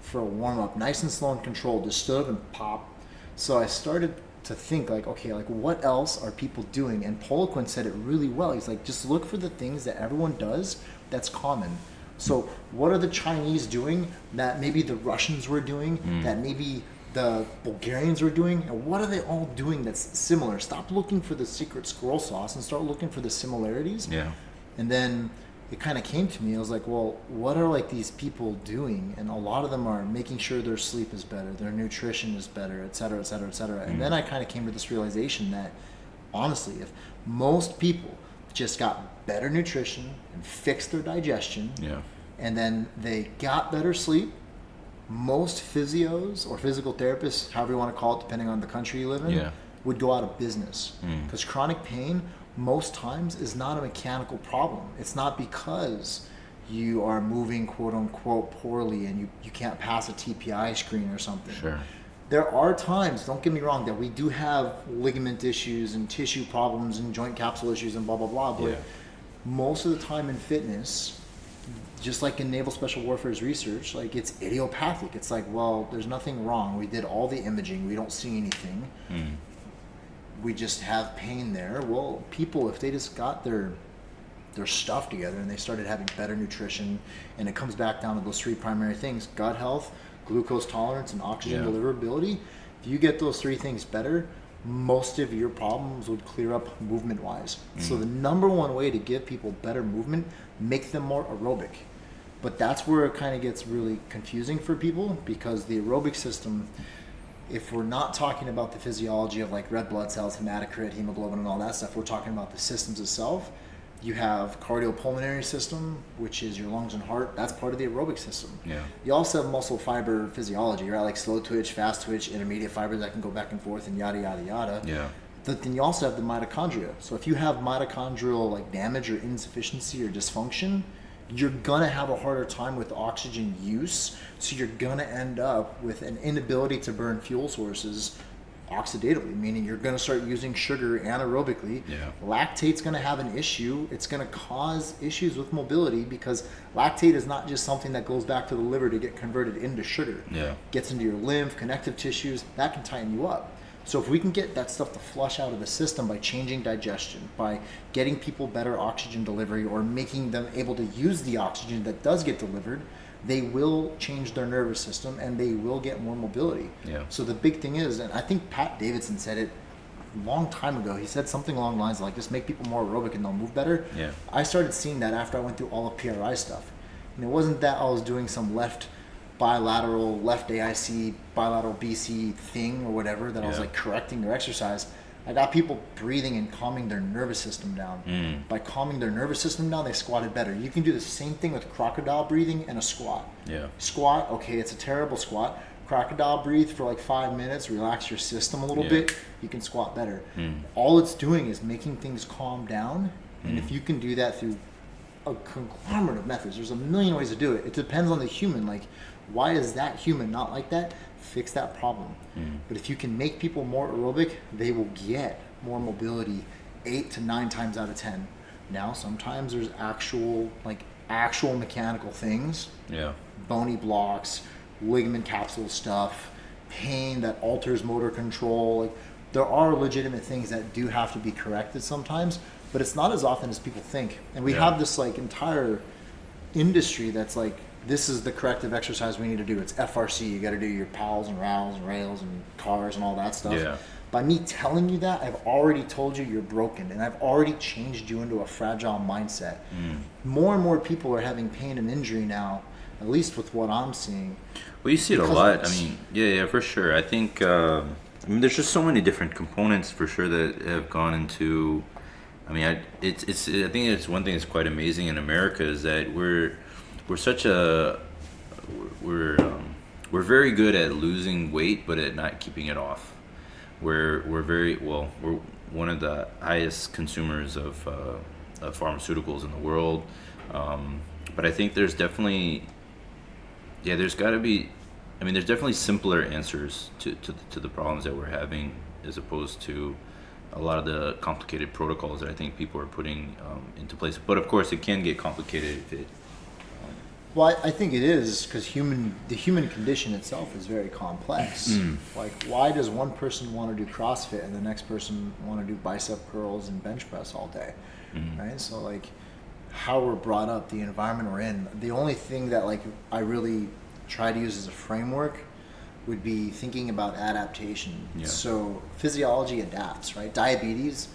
for a warm-up, nice and slow and controlled, just stood up and pop. So I started to think like, okay, like what else are people doing? And Poliquin said it really well. He's like, just look for the things that everyone does that's common. So what are the Chinese doing that maybe the Russians were doing, that maybe the Bulgarians were doing, and what are they all doing that's similar? Stop looking for the secret squirrel sauce and start looking for the similarities. Yeah. And then it kind of came to me. I was like, well, what are like these people doing? And a lot of them are making sure their sleep is better, their nutrition is better, et cetera, et cetera, et cetera. And then I kind of came to this realization that honestly, if most people just got better nutrition and fixed their digestion, and then they got better sleep, most physios or physical therapists, however you want to call it, depending on the country you live in, would go out of business. Because chronic pain most times is not a mechanical problem. It's not because you are moving quote unquote poorly and you can't pass a TPI screen or something. Sure. There are times, don't get me wrong, that we do have ligament issues and tissue problems and joint capsule issues and blah blah blah, but most of the time in fitness, just like in Naval Special Warfare's research, like it's idiopathic. It's like, well, there's nothing wrong. We did all the imaging. We don't see anything. We just have pain there. Well, people, if they just got their stuff together and they started having better nutrition, and it comes back down to those 3 primary things: gut health, glucose tolerance, and oxygen deliverability. If you get those 3 things better, most of your problems would clear up movement-wise. So the number one way to give people better movement, make them more aerobic. But that's where it kind of gets really confusing for people, because the aerobic system, if we're not talking about the physiology of like red blood cells, hematocrit, hemoglobin, and all that stuff, we're talking about the systems itself. You have cardiopulmonary system, which is your lungs and heart. That's part of the aerobic system. Yeah. You also have muscle fiber physiology, right? Like slow twitch, fast twitch, intermediate fibers that can go back and forth, and yada, yada, yada. Yeah. But then you also have the mitochondria. So if you have mitochondrial like damage or insufficiency or dysfunction, you're gonna have a harder time with oxygen use. So you're gonna end up with an inability to burn fuel sources oxidatively, meaning you're going to start using sugar anaerobically. Yeah. Lactate's going to have an issue. It's going to cause issues with mobility, because lactate is not just something that goes back to the liver to get converted into sugar. Yeah. Gets into your lymph, connective tissues, that can tighten you up. So if we can get that stuff to flush out of the system by changing digestion, by getting people better oxygen delivery, or making them able to use the oxygen that does get delivered, they will change their nervous system and they will get more mobility. Yeah. So the big thing is, and I think Pat Davidson said it a long time ago, he said something along the lines like, just make people more aerobic and they'll move better. Yeah. I started seeing that after I went through all of PRI stuff. And it wasn't that I was doing some left bilateral, left AIC, bilateral BC thing or whatever, that I was like correcting their exercise. I got people breathing and calming their nervous system down. By calming their nervous system down, they squatted better. You can do the same thing with crocodile breathing and a squat. Yeah. Squat, okay, it's a terrible squat. Crocodile breathe for like 5 minutes, relax your system a little bit, you can squat better. All it's doing is making things calm down. And if you can do that through a conglomerate of methods, there's a million ways to do it. It depends on the human. Like, why is that human not like that? Fix that problem. But if you can make people more aerobic, they will get more mobility 8 to 9 times out of 10. Now, sometimes there's actual mechanical things, bony blocks, ligament capsule stuff, pain that alters motor control. Like, there are legitimate things that do have to be corrected sometimes, but it's not as often as people think. And we have this like entire industry that's like, this is the corrective exercise we need to do. It's FRC. You got to do your PALs and RALs and rails and cars and all that stuff. Yeah. By me telling you that, I've already told you you're broken, and I've already changed you into a fragile mindset. More and more people are having pain and injury now, at least with what I'm seeing. Well, you see it a lot. I mean, yeah, for sure. I think, there's just so many different components for sure that have gone into. I mean, I think it's one thing that's quite amazing in America is that we're very good at losing weight, but at not keeping it off. We're one of the highest consumers of pharmaceuticals in the world, but I think there's definitely, there's definitely simpler answers to the problems that we're having, as opposed to a lot of the complicated protocols that I think people are putting into place. But of course, it can get complicated if it. Well, I think it is, because the human condition itself is very complex. Like, why does one person want to do CrossFit and the next person want to do bicep curls and bench press all day, right? So, like, how we're brought up, the environment we're in. The only thing that, like, I really try to use as a framework would be thinking about adaptation. Yeah. So, physiology adapts, right? Diabetes,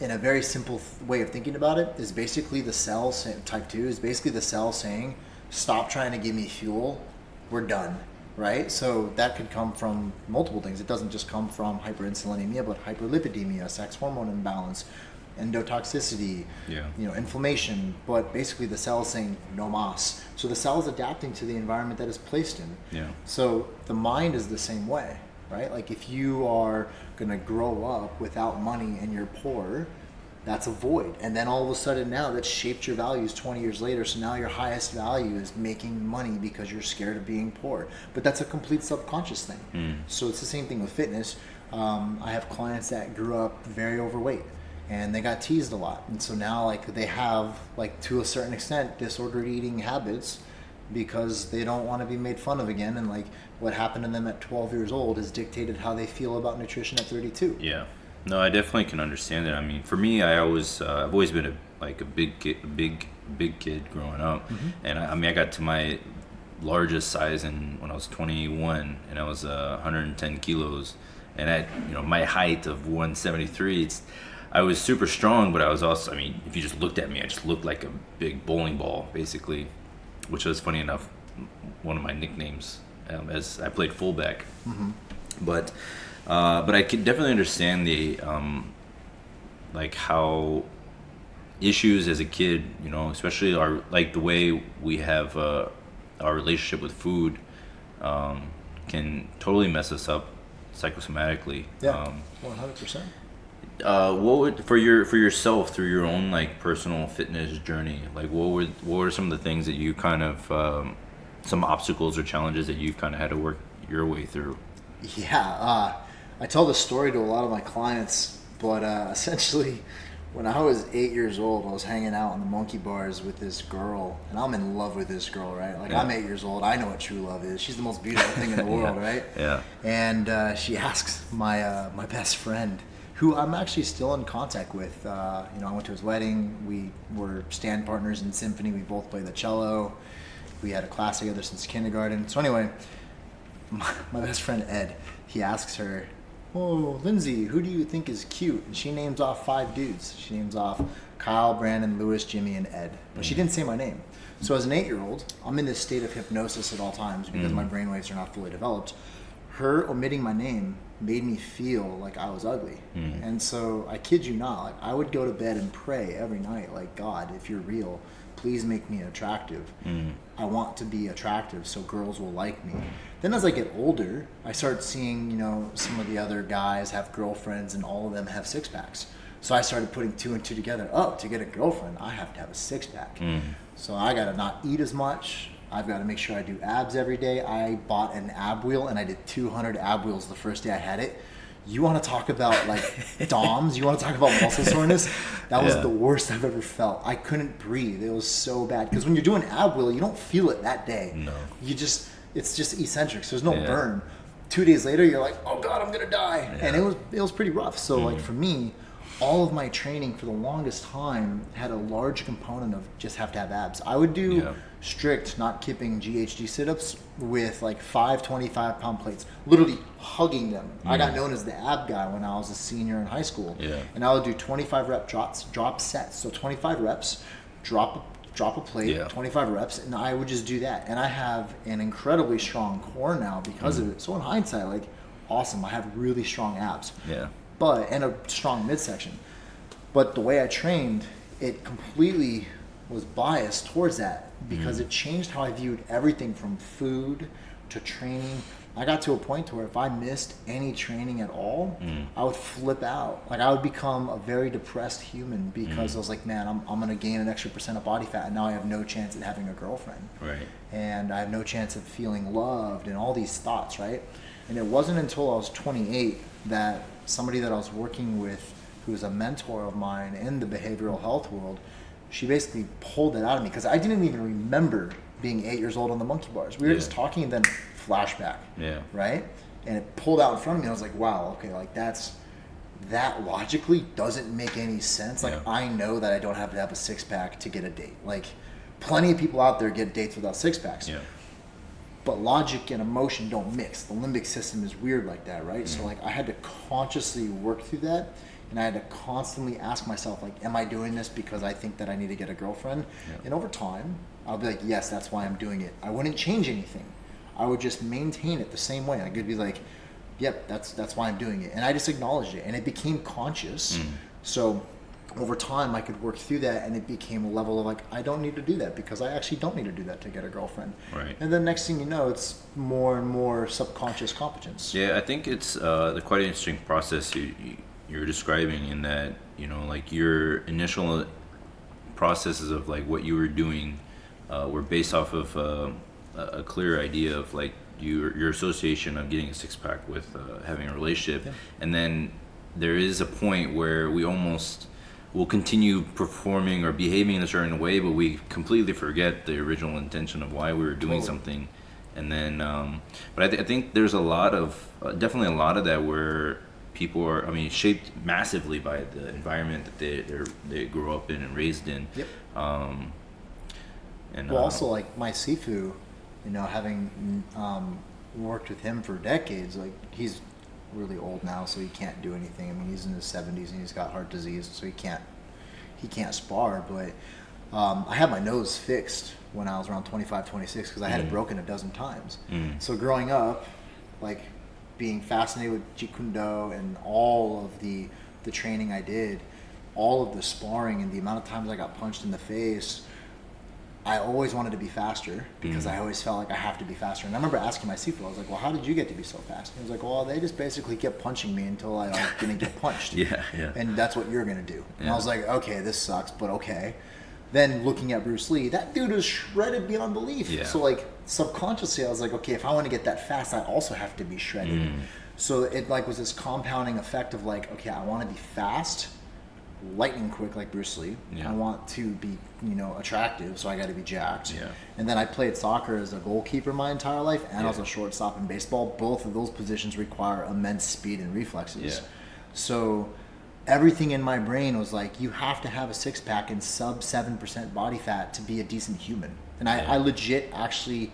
in a very simple way of thinking about it, is basically the cell, type 2, is basically the cell saying, stop trying to give me fuel, we're done, right? So that could come from multiple things. It doesn't just come from hyperinsulinemia, but hyperlipidemia, sex hormone imbalance, endotoxicity, inflammation, but basically the cell is saying, no mas. So the cell is adapting to the environment that it's placed in. Yeah. So the mind is the same way. Right? Like, if you are going to grow up without money and you're poor, that's a void. And then all of a sudden now that's shaped your values 20 years later. So now your highest value is making money because you're scared of being poor. But that's a complete subconscious thing. So it's the same thing with fitness. I have clients that grew up very overweight and they got teased a lot. And so now, like, they have, like, to a certain extent, disordered eating habits because they don't want to be made fun of again. And, like, what happened to them at 12 years old has dictated how they feel about nutrition at 32. Yeah. No, I definitely can understand that. I mean, for me, I've always been a big kid growing up. And I got to my largest size when I was 21, and I was 110 kilos. And at my height of 173, I was super strong, but I was also, I mean, if you just looked at me, I just looked like a big bowling ball, basically, which was funny enough, one of my nicknames, as I played fullback. Mm-hmm. But I could definitely understand the, like how issues as a kid, you know, especially our, like the way we have, our relationship with food, can totally mess us up psychosomatically. Yeah, 100%. What would for yourself through your own like personal fitness journey? Like, what were some of the things that you kind of some obstacles or challenges that you've kind of had to work your way through? Yeah, I tell this story to a lot of my clients, but essentially, when I was 8 years old, I was hanging out in the monkey bars with this girl, and I'm in love with this girl, right? Like, Yeah. I'm 8 years old. I know what true love is. She's the most beautiful thing in the world, Yeah. right? Yeah. And she asks my best friend, who I'm actually still in contact with. You know, I went to his wedding. We were stand partners in symphony. We both played the cello. We had a class together since kindergarten. So anyway, my best friend Ed, he asks her, "Oh, Lindsay, who do you think is cute?" And she names off 5 dudes. She names off Kyle, Brandon, Lewis, Jimmy, and Ed. But she didn't say my name. So as an 8-year-old, I'm in this state of hypnosis at all times because my brainwaves are not fully developed. Her omitting my name made me feel like I was ugly. And so I kid you not, like I would go to bed and pray every night, like, God, if you're real, please make me attractive. I want to be attractive so girls will like me. Then as I get older, I start seeing, you know, some of the other guys have girlfriends and all of them have 6-packs. So I started putting 2 and 2 together. Oh, to get a girlfriend, I have to have a 6-pack. So I got to not eat as much. I've got to make sure I do abs every day. I bought an ab wheel and I did 200 ab wheels the first day I had it. You want to talk about like DOMs? You want to talk about muscle soreness? That was the worst I've ever felt. I couldn't breathe. It was so bad. Because when you're doing ab wheel, you don't feel it that day. No. It's just eccentric. So there's no burn. 2 days later, you're like, oh God, I'm gonna die. Yeah. And it was pretty rough. So like for me, all of my training for the longest time had a large component of just have to have abs. I would do strict, not kipping GHD sit-ups with like 5 25-pound plates, literally hugging them. I got known as the ab guy when I was a senior in high school. Yeah. And I would do 25 rep drop sets. So 25 reps, drop a plate, 25 reps, and I would just do that. And I have an incredibly strong core now because of it. So in hindsight, like, awesome. I have really strong abs. Yeah. And a strong midsection. But the way I trained, it completely was biased towards that because it changed how I viewed everything from food to training. I got to a point to where if I missed any training at all, I would flip out. Like I would become a very depressed human because I was like, man, I'm going to gain an extra % of body fat and now I have no chance at having a girlfriend. Right. And I have no chance of feeling loved and all these thoughts, right? And it wasn't until I was 28 that somebody that I was working with who was a mentor of mine in the behavioral health world, she basically pulled it out of me because I didn't even remember being 8 years old on the monkey bars. We were just talking and then flashback. Yeah. Right? And it pulled out in front of me. I was like, wow, okay, like that logically doesn't make any sense. Like I know that I don't have to have a 6-pack to get a date. Like plenty of people out there get dates without 6-packs. Yeah. But logic and emotion don't mix. The limbic system is weird like that, right? So like I had to consciously work through that, and I had to constantly ask myself, like, am I doing this because I think that I need to get a girlfriend? And over time, I'll be like, yes, that's why I'm doing it. I wouldn't change anything. I would just maintain it the same way. I could be like, yep, that's why I'm doing it. And I just acknowledged it, and it became conscious. So over time, I could work through that, and it became a level of like, I don't need to do that because I actually don't need to do that to get a girlfriend. Right. And then next thing you know, it's more and more subconscious competence. Yeah, I think it's the quite an interesting process you're describing in that, you know, like your initial processes of like what you were doing were based off of a clear idea of like your association of getting a 6-pack with having a relationship, and then there is a point where we almost will continue performing or behaving in a certain way, but we completely forget the original intention of why we were doing something. And then, but I think there's a lot of, definitely a lot of that where people are, I mean, shaped massively by the environment that they grew up in and raised in. Yep. And well, also like my Sifu, you know, having worked with him for decades, like he's really old now, so he can't do anything. I mean, he's in his 70s and he's got heart disease, so he can't spar. But I had my nose fixed when I was around 25, 26 because I had it broken a dozen times. So growing up, like being fascinated with Jeet Kune Do and all of the training I did, all of the sparring and the amount of times I got punched in the face, I always wanted to be faster because I always felt like I have to be faster. And I remember asking my Sifu, I was like, well, how did you get to be so fast? And he was like, well, they just basically kept punching me until I didn't get punched. Yeah. And that's what you're going to do. And I was like, okay, this sucks, but okay. Then looking at Bruce Lee, that dude was shredded beyond belief. Yeah. So like subconsciously, I was like, okay, if I want to get that fast, I also have to be shredded. So it like was this compounding effect of like, okay, I want to be fast, lightning quick like Bruce Lee. I want to be, attractive, so I got to be jacked. And then I played soccer as a goalkeeper my entire life, and I was a shortstop in baseball. Both of those positions require immense speed and reflexes. So everything in my brain was like, you have to have a six-pack and sub 7% body fat to be a decent human. And I legit actually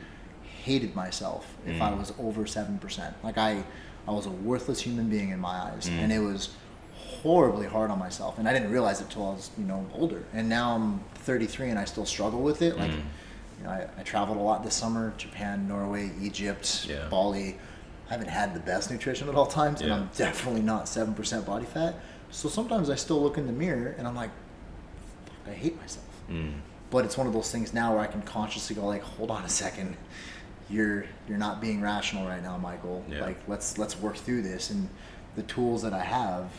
hated myself if I was over 7%. Like I was a worthless human being in my eyes, and it was horribly hard on myself, and I didn't realize it till I was older. And now I'm 33 and I still struggle with it. Like I traveled a lot this summer: Japan, Norway, Egypt, Bali. I haven't had the best nutrition at all times, and I'm definitely not 7% body fat. So sometimes I still look in the mirror and I'm like, fuck, I hate myself. But it's one of those things now where I can consciously go like, hold on a second, you're not being rational right now, Michael. Like let's work through this. And the tools that I have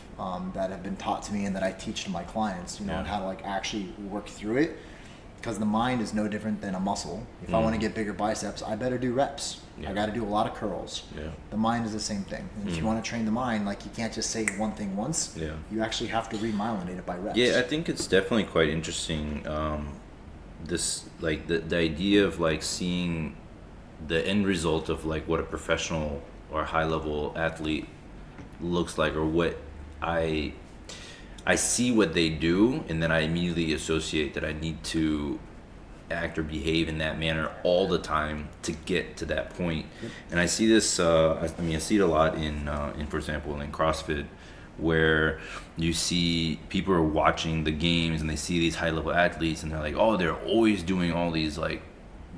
that have been taught to me and that I teach to my clients, on how to like actually work through it, because the mind is no different than a muscle. If I want to get bigger biceps, I better do reps. I got to do a lot of curls. The mind is the same thing. And if you want to train the mind, like you can't just say one thing once. You actually have to remyelinate it by reps. I think it's definitely quite interesting. This like the idea of like seeing the end result of like what a professional or high level athlete looks like, or what I see what they do, and then I immediately associate that I need to act or behave in that manner all the time to get to that point. And I see this I see it a lot in for example in CrossFit, where you see people are watching the games and they see these high level athletes and they're like, oh, they're always doing all these like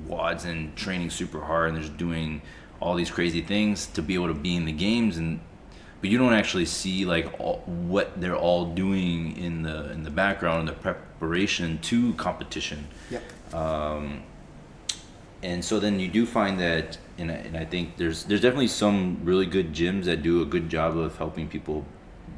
wads and training super hard and they're just doing all these crazy things to be able to be in the games, but you don't actually see like what they're all doing in the background, in the preparation to competition. And so then you do find that, and I think there's definitely some really good gyms that do a good job of helping people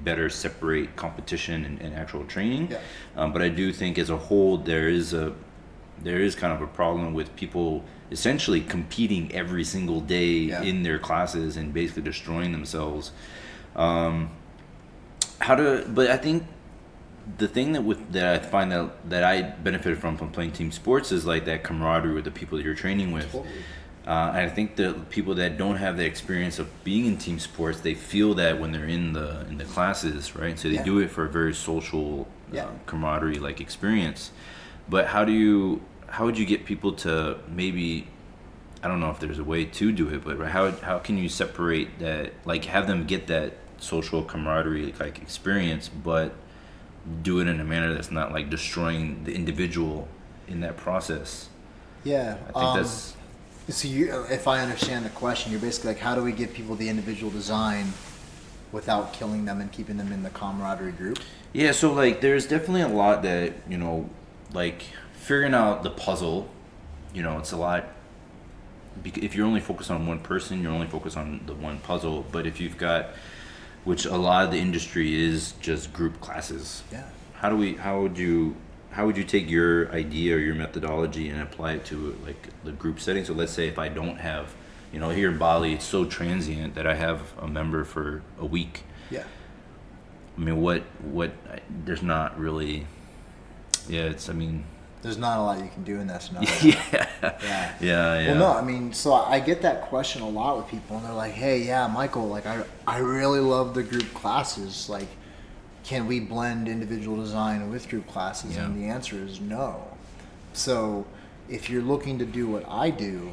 better separate competition and actual training. But I do think as a whole there is kind of a problem with people essentially competing every single day in their classes and basically destroying themselves. But I think the thing that I find that I benefited from playing team sports is like that camaraderie with the people that you're training with. And I think the people that don't have the experience of being in team sports, they feel that when they're in the classes, right? So they do it for a very social camaraderie like experience. But how would you get people to maybe, I don't know if there's a way to do it, but right, how can you separate that, like have them get that social camaraderie like experience, but do it in a manner that's not like destroying the individual in that process? I think that's. So if I understand the question, you're basically like, how do we give people the individual design without killing them and keeping them in the camaraderie group? Yeah, so like there's definitely a lot that, like figuring out the puzzle, it's a lot. If you're only focused on one person, you're only focused on the one puzzle. But if you've got, which a lot of the industry is just group classes. How would you take your idea or your methodology and apply it to like the group setting? So let's say if I don't have, here in Bali, it's so transient that I have a member for a week. I mean, there's not really, there's not a lot you can do in that scenario. Well, no, I mean, so I get that question a lot with people, and they're like, hey, Michael, like, I really love the group classes. Like, can we blend individual design with group classes? And the answer is no. So if you're looking to do what I do,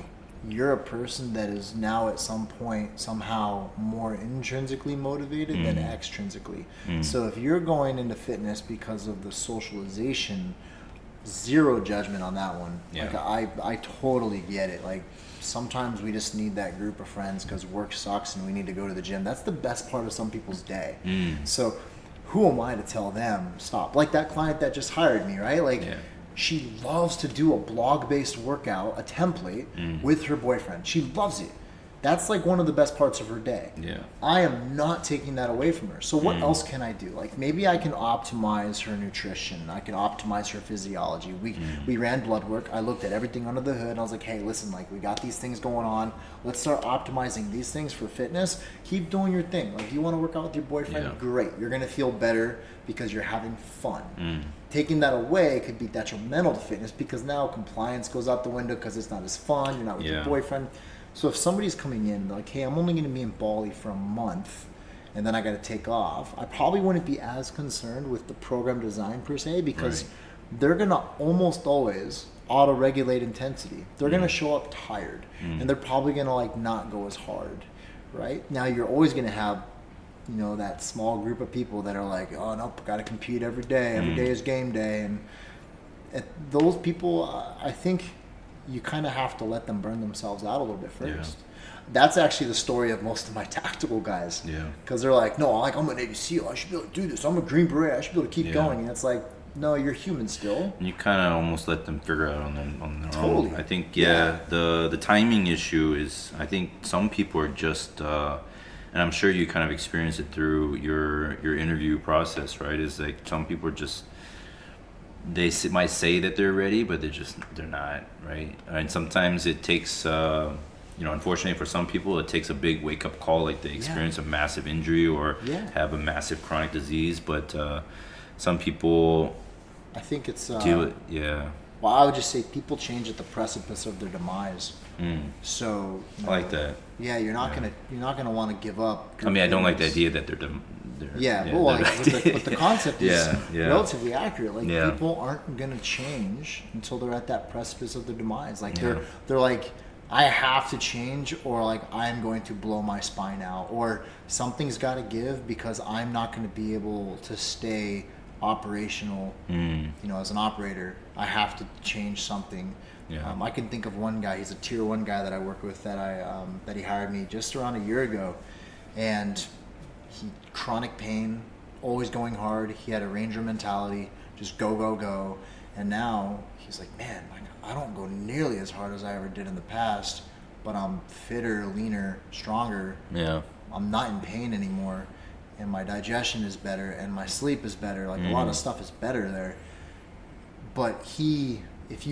you're a person that is now at some point somehow more intrinsically motivated than extrinsically. So if you're going into fitness because of the socialization, zero judgment on that one. Yeah. Like I totally get it. Like sometimes we just need that group of friends because work sucks and we need to go to the gym. That's the best part of some people's day. So who am I to tell them stop? Like that client that just hired me, right? Like she loves to do a blog-based workout, a template with her boyfriend. She loves it. That's like one of the best parts of her day. Yeah. I am not taking that away from her. So what else can I do? Like maybe I can optimize her nutrition. I can optimize her physiology. We ran blood work. I looked at everything under the hood and I was like, hey, listen, like we got these things going on. Let's start optimizing these things for fitness. Keep doing your thing. Like you want to work out with your boyfriend? Great. You're going to feel better because you're having fun. Taking that away could be detrimental to fitness because now compliance goes out the window because it's not as fun. You're not with your boyfriend. So if somebody's coming in and they're like, hey, I'm only going to be in Bali for a month and then I got to take off, I probably wouldn't be as concerned with the program design per se because they're going to almost always auto-regulate intensity. They're going to show up tired and they're probably going to like not go as hard, right? Now you're always going to have, you know, that small group of people that are like, oh, nope, got to compete every day. Every day is game day. And those people, I think you kind of have to let them burn themselves out a little bit first. That's actually the story of most of my tactical guys. Because they're like, no, like I'm a Navy SEAL. I should be able to do this. I'm a Green Beret. I should be able to keep going. And it's like, no, you're human still. You kind of almost let them figure out on their own. I think, the timing issue is, I think some people are just, and I'm sure you kind of experience it through your interview process, right? Is like some people are just, they might say that they're ready, but they're not, right? And sometimes it takes, unfortunately for some people, it takes a big wake up call, like they experience a massive injury or have a massive chronic disease. But some people, I think it's do it. Well, I would just say people change at the precipice of their demise. So I like that. Yeah, you're not gonna want to give up. I mean, I don't like the idea that they're but the concept is relatively accurate. Like people aren't gonna change until they're at that precipice of their demise. Like they're like, I have to change, or like I'm going to blow my spine out, or something's got to give because I'm not going to be able to stay operational. As an operator, I have to change something. I can think of one guy. He's a tier 1 guy that I work with that he hired me just around a year ago, and he chronic pain, always going hard. He had a ranger mentality, just go, and now he's like, man, I don't go nearly as hard as I ever did in the past, but I'm fitter, leaner, stronger. I'm not in pain anymore, and my digestion is better, and my sleep is better. Like a lot of stuff is better there. But if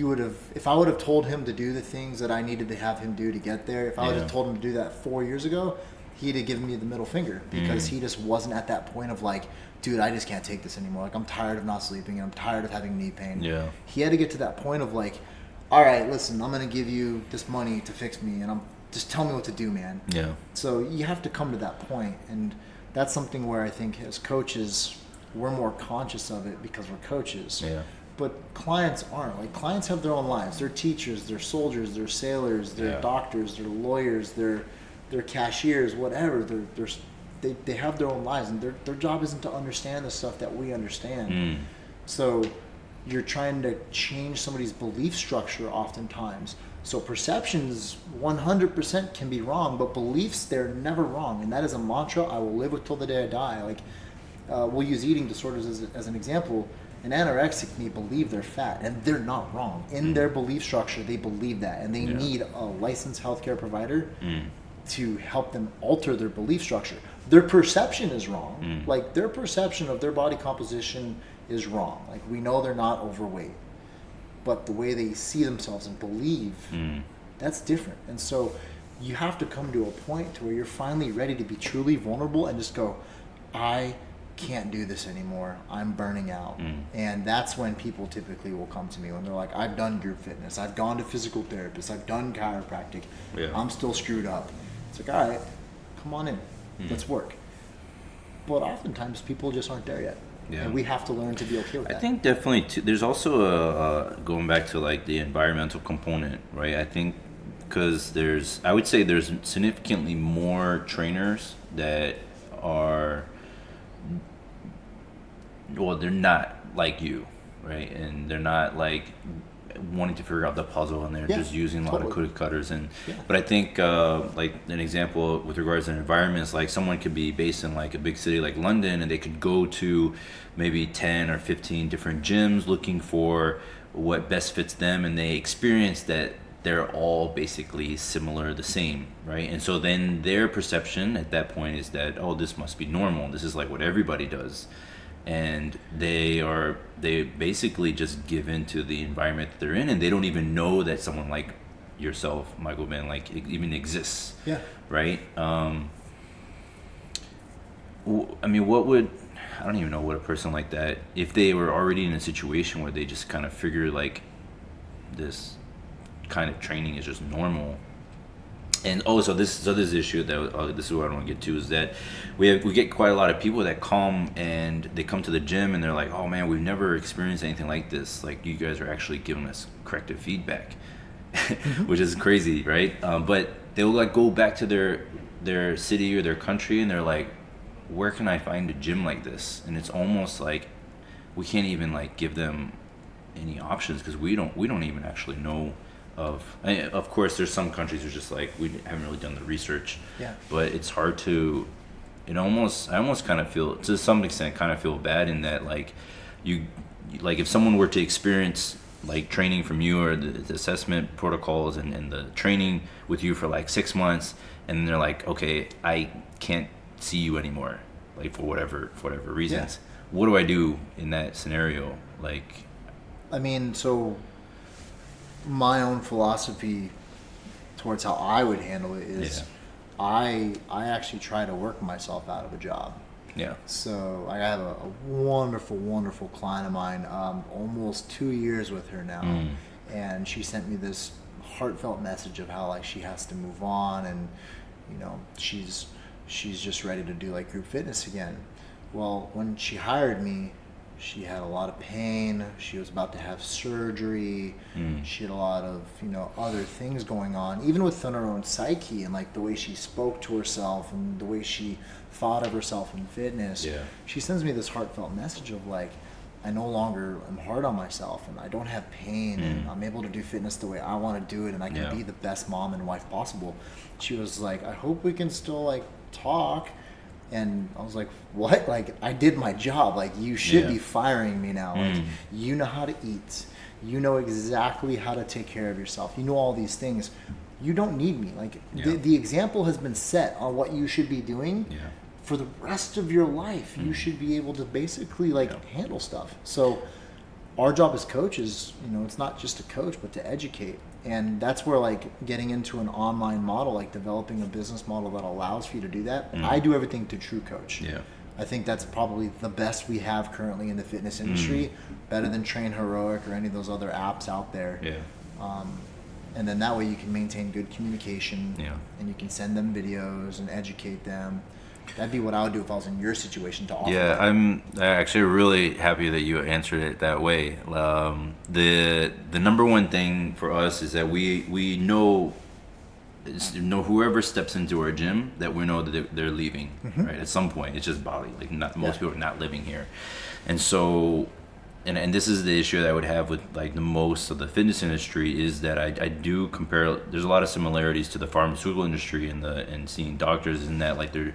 I would have told him to do the things that I needed to have him do to get there, if I would have told him to do that 4 years ago, he'd have given me the middle finger because he just wasn't at that point of like, dude, I just can't take this anymore. Like I'm tired of not sleeping and I'm tired of having knee pain. He had to get to that point of like, all right, listen, I'm going to give you this money to fix me and just tell me what to do, man. So you have to come to that point, and that's something where I think as coaches, we're more conscious of it because we're coaches. But clients aren't. Like clients have their own lives. They're teachers, they're soldiers, they're sailors, they're doctors, they're lawyers, they're cashiers, whatever. They have their own lives, and their job isn't to understand the stuff that we understand. So you're trying to change somebody's belief structure oftentimes. So perceptions 100% can be wrong, but beliefs, they're never wrong. And that is a mantra I will live with till the day I die. Like we'll use eating disorders as an example. An anorexic may believe they're fat, and they're not wrong. In their belief structure, they believe that, and they need a licensed healthcare provider to help them alter their belief structure. Their perception is wrong. Like their perception of their body composition is wrong. Like we know they're not overweight, but the way they see themselves and believe, that's different. And so you have to come to a point to where you're finally ready to be truly vulnerable and just go, I can't do this anymore. I'm burning out. And that's when people typically will come to me when they're like, I've done group fitness, I've gone to physical therapists, I've done chiropractic, I'm still screwed up. It's like, all right, come on in, let's work. But oftentimes people just aren't there yet. And we have to learn to be okay with that. I think definitely there's also going back to like the environmental component, right? I think because I would say there's significantly more trainers that are, well, they're not like you, right? And they're not like wanting to figure out the puzzle, and they're just using a lot of cookie cutters. And but I think like an example with regards to environments, like someone could be based in like a big city like London, and they could go to maybe 10 or 15 different gyms looking for what best fits them, and they experience that they're all basically similar, the same, right? And so then their perception at that point is that, oh, this must be normal, this is like what everybody does. And they basically just give into the environment that they're in, and they don't even know that someone like yourself, Michael Bann, like even exists. Yeah. Right. I mean, I don't even know what a person like that, if they were already in a situation where they just kind of figure like this kind of training is just normal. And so this issue that this is what I want to get to, is that we get quite a lot of people that come and they come to the gym and they're like, oh man, we've never experienced anything like this. Like, you guys are actually giving us corrective feedback, which is crazy, right? But they'll like go back to their city or their country, and they're like, where can I find a gym like this? And it's almost like we can't even like give them any options, because we don't even actually know of course there's some countries who are just like, we haven't really done the research. But it's hard to, I almost kind of feel, to some extent, kind of feel bad in that, like, like if someone were to experience like training from you, or the assessment protocols and the training with you for like 6 months, and they're like, okay, I can't see you anymore, like for whatever reasons. What do I do in that scenario? Like, I mean, so my own philosophy towards how I would handle it is, I actually try to work myself out of a job. So I have a wonderful client of mine, almost 2 years with her now, and she sent me this heartfelt message of how like she has to move on, and you know, she's just ready to do like group fitness again. Well, when she hired me, she had a lot of pain. She was about to have surgery. She had a lot of, you know, other things going on, even within her own psyche, and like the way she spoke to herself and the way she thought of herself in fitness. She sends me this heartfelt message of like, I no longer am hard on myself, and I don't have pain, and I'm able to do fitness the way I want to do it, and I can be the best mom and wife possible. She was like, I hope we can still like talk. And I was like, what? Like, I did my job. Like, you should be firing me now. Like, you know how to eat. You know exactly how to take care of yourself. You know all these things. You don't need me. Like, the example has been set on what you should be doing for the rest of your life. You should be able to basically, like, handle stuff. So our job as coaches, you know, it's not just to coach, but to educate. And that's where, like, getting into an online model, like developing a business model that allows for you to do that. I do everything to True Coach. I think that's probably the best we have currently in the fitness industry, better than Train Heroic or any of those other apps out there. And then that way you can maintain good communication, and you can send them videos and educate them. That'd be what I would do if I was in your situation to offer. That. I'm actually really happy that you answered it that way. The number one thing for us is that we know whoever steps into our gym, that we know that they're leaving, right? At some point, it's just Bali. Like, not most people are not living here, and so. And this is the issue that I would have with like the most of the fitness industry, is that I do compare. There's a lot of similarities to the pharmaceutical industry and seeing doctors, in that like they're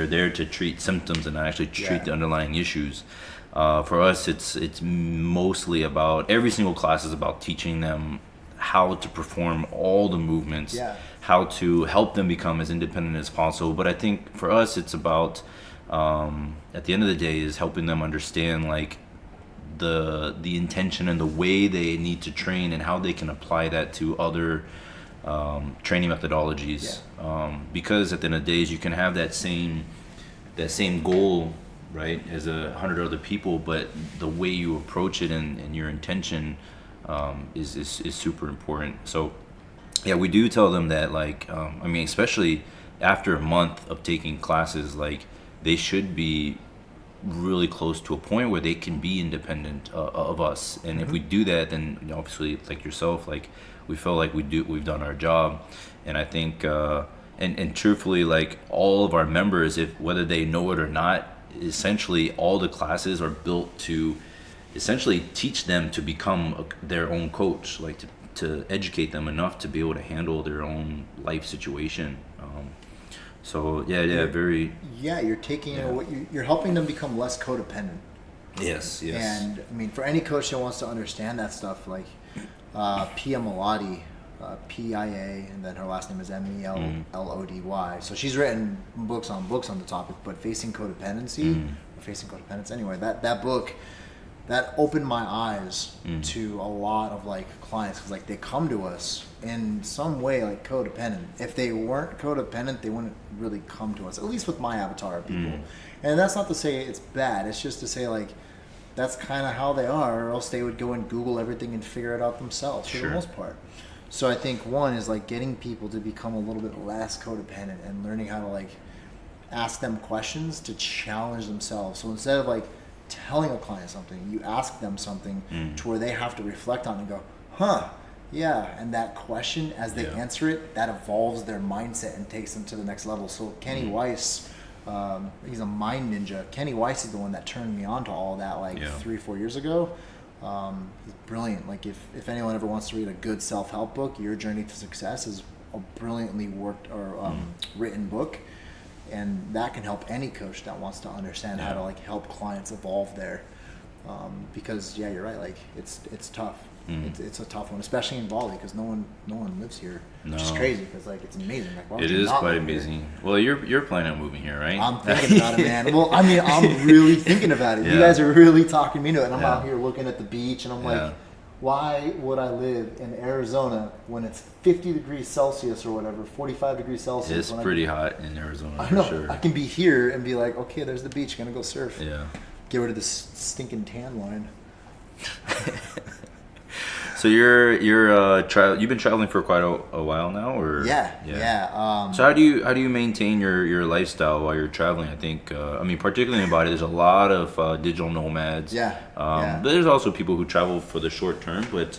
there to treat symptoms and not actually treat the underlying issues. For us, it's mostly about, every single class is about teaching them how to perform all the movements, how to help them become as independent as possible. But I think for us, it's about at the end of the day is helping them understand like the intention and the way they need to train, and how they can apply that to other training methodologies. Because at the end of the day, you can have that same goal, right, as 100 other people, but the way you approach it and your intention is super important. So we do tell them that, like, I mean, especially after a month of taking classes, like, they should be really close to a point where they can be independent of us. And if we do that, then obviously, like yourself, like we feel like we've done our job. And I think and truthfully, like all of our members, if whether they know it or not, essentially all the classes are built to essentially teach them to become their own coach, like to educate them enough to be able to handle their own life situation. So very. Yeah, you're taking you're helping them become less codependent. Yes. And I mean, for any coach that wants to understand that stuff, like Pia Maladi, PIA, and then her last name is MELLODY. So she's written books on the topic, but facing codependency, or facing codependence. Anyway, that book. That opened my eyes to a lot of like clients, because like they come to us in some way like codependent. If they weren't codependent, they wouldn't really come to us. At least with my avatar of people, and that's not to say it's bad. It's just to say like that's kind of how they are, or else they would go and Google everything and figure it out themselves for the most part. So I think one is like getting people to become a little bit less codependent and learning how to like ask them questions to challenge themselves. So instead of like telling a client something, you ask them something to where they have to reflect on it and go, and that question, as they answer it, that evolves their mindset and takes them to the next level. So Kenny Weiss, he's a mind ninja. Kenny Weiss is the one that turned me on to all that 3-4 years ago. He's brilliant. Like if anyone ever wants to read a good self-help book, Your Journey to Success is a brilliantly worked or written book. And that can help any coach that wants to understand how to like help clients evolve there, because you're right, like it's tough. It's a tough one, especially in Bali, because no one lives here, which is crazy, because like it's amazing. Like, why would you not live amazing. Here? Well, you're planning on moving here, right? I'm thinking about it, man. Well, I mean, I'm really thinking about it. You guys are really talking me into it, and I'm out here looking at the beach, and I'm like, why would I live in Arizona when it's 50 degrees Celsius or whatever, 45 degrees Celsius? It's pretty hot in Arizona, I know. for sure. I can be here and be like, okay, there's the beach, gonna go surf. Yeah. Get rid of this stinking tan line. So you've been traveling for quite a while now, or? Yeah. So how do you maintain your lifestyle while you're traveling? I think particularly in Bali, there's a lot of digital nomads. But there's also people who travel for the short term. But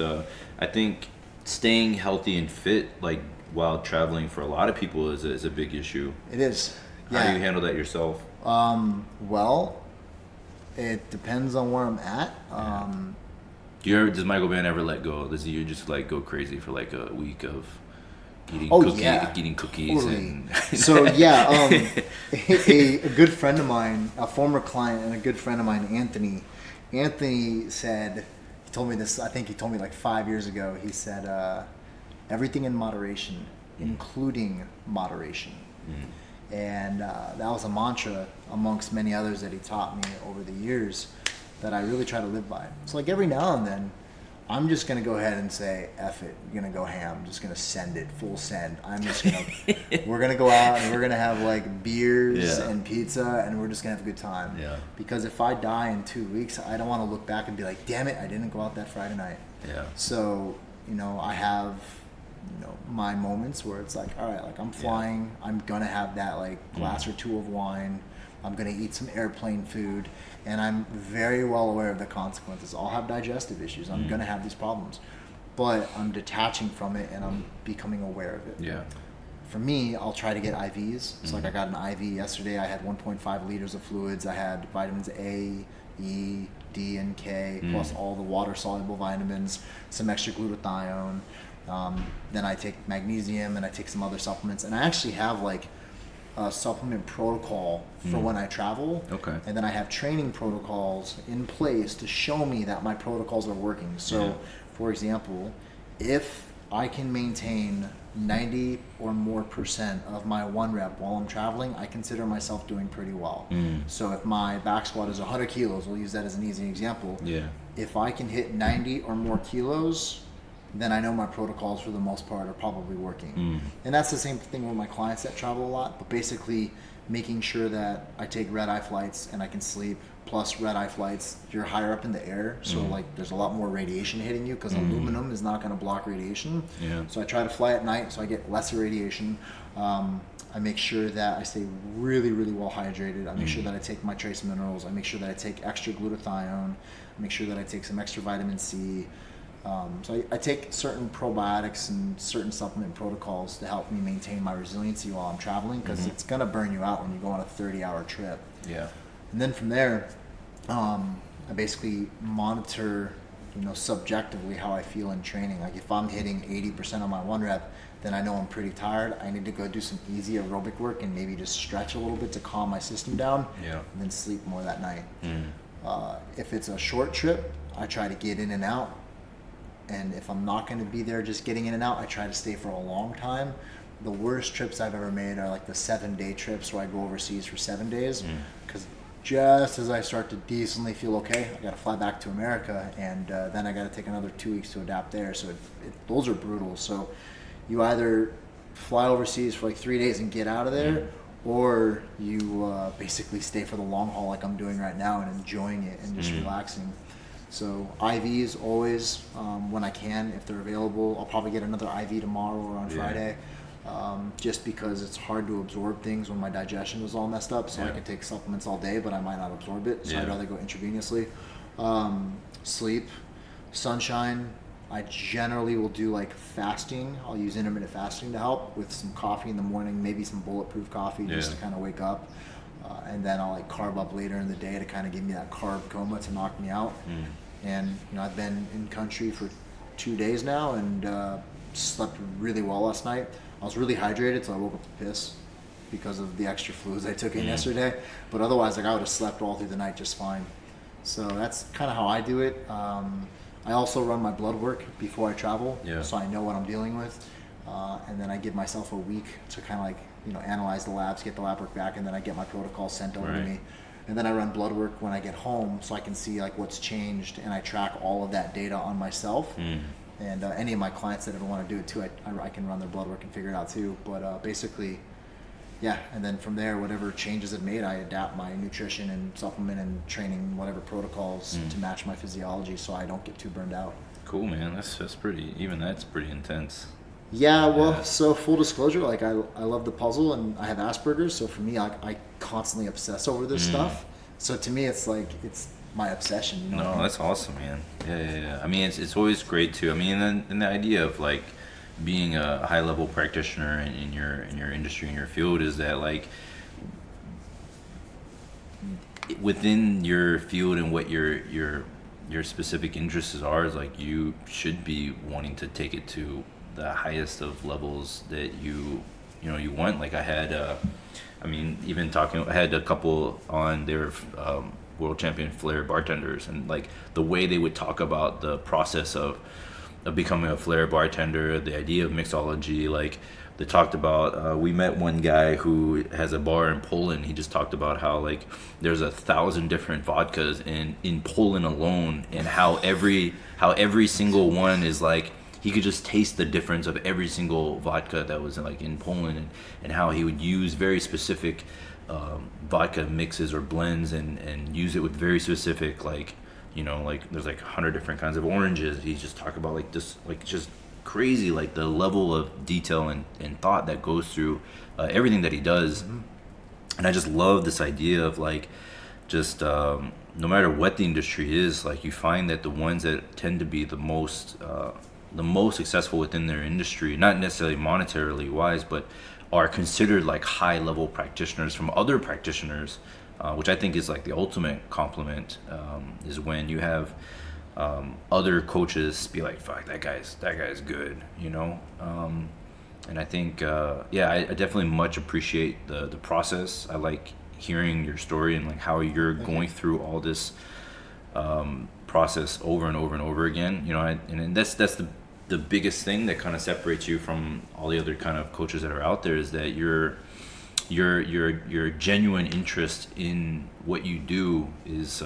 I think staying healthy and fit, like while traveling, for a lot of people is a big issue. It is. How do you handle that yourself? Well, it depends on where I'm at. Does Michael Bann ever let go? Does he just like go crazy for like a week of eating cookies? Totally. And So a good friend of mine, a former client and a good friend of mine, Anthony said, he told me this, I think he told me like 5 years ago, he said, everything in moderation, including moderation. And that was a mantra amongst many others that he taught me over the years that I really try to live by. So like every now and then, I'm just going to go ahead and say, F it, I'm going to go ham. I'm just going to send it, full send. I'm just going to, we're going to go out and we're going to have like beers and pizza, and we're just going to have a good time. Yeah. Because if I die in 2 weeks, I don't want to look back and be like, damn it, I didn't go out that Friday night. Yeah. So, I have, my moments where it's like, all right, like I'm flying, I'm going to have that like glass or two of wine. I'm going to eat some airplane food, and I'm very well aware of the consequences. I'll have digestive issues. I'm going to have these problems, but I'm detaching from it and I'm becoming aware of it. Yeah. For me, I'll try to get IVs. So like I got an IV yesterday. I had 1.5 liters of fluids. I had vitamins A, E, D, and K, plus all the water-soluble vitamins, some extra glutathione. Then I take magnesium and I take some other supplements. And I actually have like a supplement protocol for when I travel. Okay. And then I have training protocols in place to show me that my protocols are working. So, for example, if I can maintain 90 or more % of my one rep while I'm traveling, I consider myself doing pretty well. So if my back squat is 100 kilos, we'll use that as an easy example. Yeah. If I can hit 90 or more kilos, then I know my protocols for the most part are probably working. And that's the same thing with my clients that travel a lot, but basically making sure that I take red-eye flights and I can sleep. Plus red-eye flights, you're higher up in the air, so like there's a lot more radiation hitting you because aluminum is not going to block radiation. Yeah. So I try to fly at night so I get lesser radiation. I make sure that I stay really, really well hydrated. I make sure that I take my trace minerals. I make sure that I take extra glutathione. I make sure that I take some extra vitamin C. So I take certain probiotics and certain supplement protocols to help me maintain my resiliency while I'm traveling, because it's going to burn you out when you go on a 30-hour trip. Yeah. And then from there, I basically monitor, subjectively how I feel in training. Like if I'm hitting 80% on my 1 rep, then I know I'm pretty tired. I need to go do some easy aerobic work and maybe just stretch a little bit to calm my system down. Yeah. And then sleep more that night. If it's a short trip, I try to get in and out. And if I'm not going to be there just getting in and out, I try to stay for a long time. The worst trips I've ever made are like the 7-day trips where I go overseas for 7 days. Because just as I start to decently feel okay, I got to fly back to America, and then I got to take another 2 weeks to adapt there. So those are brutal. So you either fly overseas for like 3 days and get out of there, or you basically stay for the long haul like I'm doing right now and enjoying it and just relaxing. So IVs always, when I can, if they're available. I'll probably get another IV tomorrow or on Friday, just because it's hard to absorb things when my digestion is all messed up. So I can take supplements all day, but I might not absorb it. So I'd rather go intravenously. Sleep, sunshine. I generally will do like fasting. I'll use intermittent fasting to help with some coffee in the morning, maybe some bulletproof coffee just to kind of wake up. And then I'll like carb up later in the day to kind of give me that carb coma to knock me out. And I've been in country for 2 days now and slept really well last night. I was really hydrated, so I woke up to piss because of the extra fluids I took in yesterday. But otherwise, like I would have slept all through the night just fine. So that's kind of how I do it. I also run my blood work before I travel, so I know what I'm dealing with. And then I give myself a week to kind of like, analyze the labs, get the lab work back, and then I get my protocol sent over to me. And then I run blood work when I get home, so I can see like what's changed, and I track all of that data on myself. And any of my clients that ever want to do it too, I can run their blood work and figure it out too. But basically, and then from there, whatever changes I've made, I adapt my nutrition and supplement and training, whatever protocols to match my physiology, so I don't get too burned out. Cool, man. That's pretty. Even that's pretty intense. Yeah, well, so full disclosure, like I love the puzzle, and I have Asperger's, so for me, I constantly obsess over this stuff. So to me, it's like it's my obsession. No, that's awesome, man. Yeah. I mean, it's always great too. I mean, and the idea of like being a high level practitioner in your industry, in your field, is that like within your field and what your specific interests are, is like you should be wanting to take it to the highest of levels that you want. Like I had I had a couple on their world champion flair bartenders, and like the way they would talk about the process of becoming a flair bartender, the idea of mixology. Like they talked about, we met one guy who has a bar in Poland. He just talked about how like there's 1,000 different vodkas in Poland alone, and how every single one is like, he could just taste the difference of every single vodka that was in Poland, and how he would use very specific vodka mixes or blends and use it with very specific like there's like 100 different kinds of oranges. He just talked about like this, like just crazy, like the level of detail and thought that goes through everything that he does. And I just love this idea of like just no matter what the industry is, like you find that the ones that tend to be the most successful within their industry, not necessarily monetarily wise, but are considered like high level practitioners from other practitioners, which I think is like the ultimate compliment, is when you have other coaches be like, fuck, that guy's good, and I think I definitely much appreciate the process. I like hearing your story and like how you're going through all this process over and over and over again, and that's the biggest thing that kind of separates you from all the other kind of coaches that are out there, is that your genuine interest in what you do is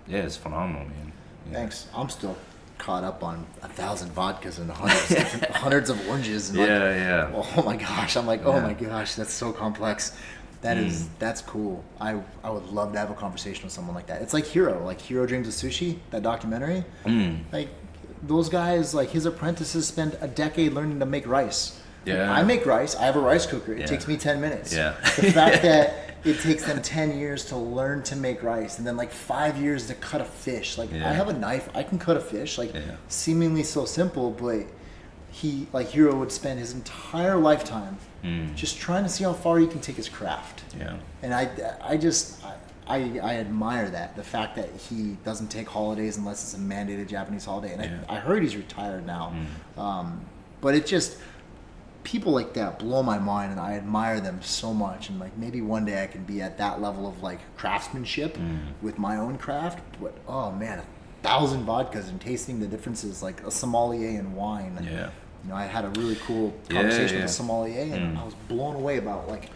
it's phenomenal, man. Thanks. I'm still caught up on 1,000 vodkas and hundreds of oranges. And oh my gosh. I'm like, oh my gosh, that's so complex. That's cool. I would love to have a conversation with someone like that. It's like Hero Dreams of Sushi, that documentary. Like those guys, like his apprentices spend a decade learning to make rice. Yeah. I make rice. I have a rice cooker. It Yeah. takes me 10 minutes. Yeah. The fact that it takes them 10 years to learn to make rice and then like 5 years to cut a fish. Like Yeah. I have a knife. I can cut a fish. Like Yeah. seemingly so simple, but Hero would spend his entire lifetime just trying to see how far he can take his craft. Yeah. And I admire that, the fact that he doesn't take holidays unless it's a mandated Japanese holiday. And I heard he's retired now. But it just, people like that blow my mind, and I admire them so much. And like maybe one day I can be at that level of like craftsmanship with my own craft. But oh man, 1,000 vodkas and tasting the differences, like a sommelier in wine. Yeah. You know, I had a really cool conversation Yeah. with a sommelier, and I was blown away about like.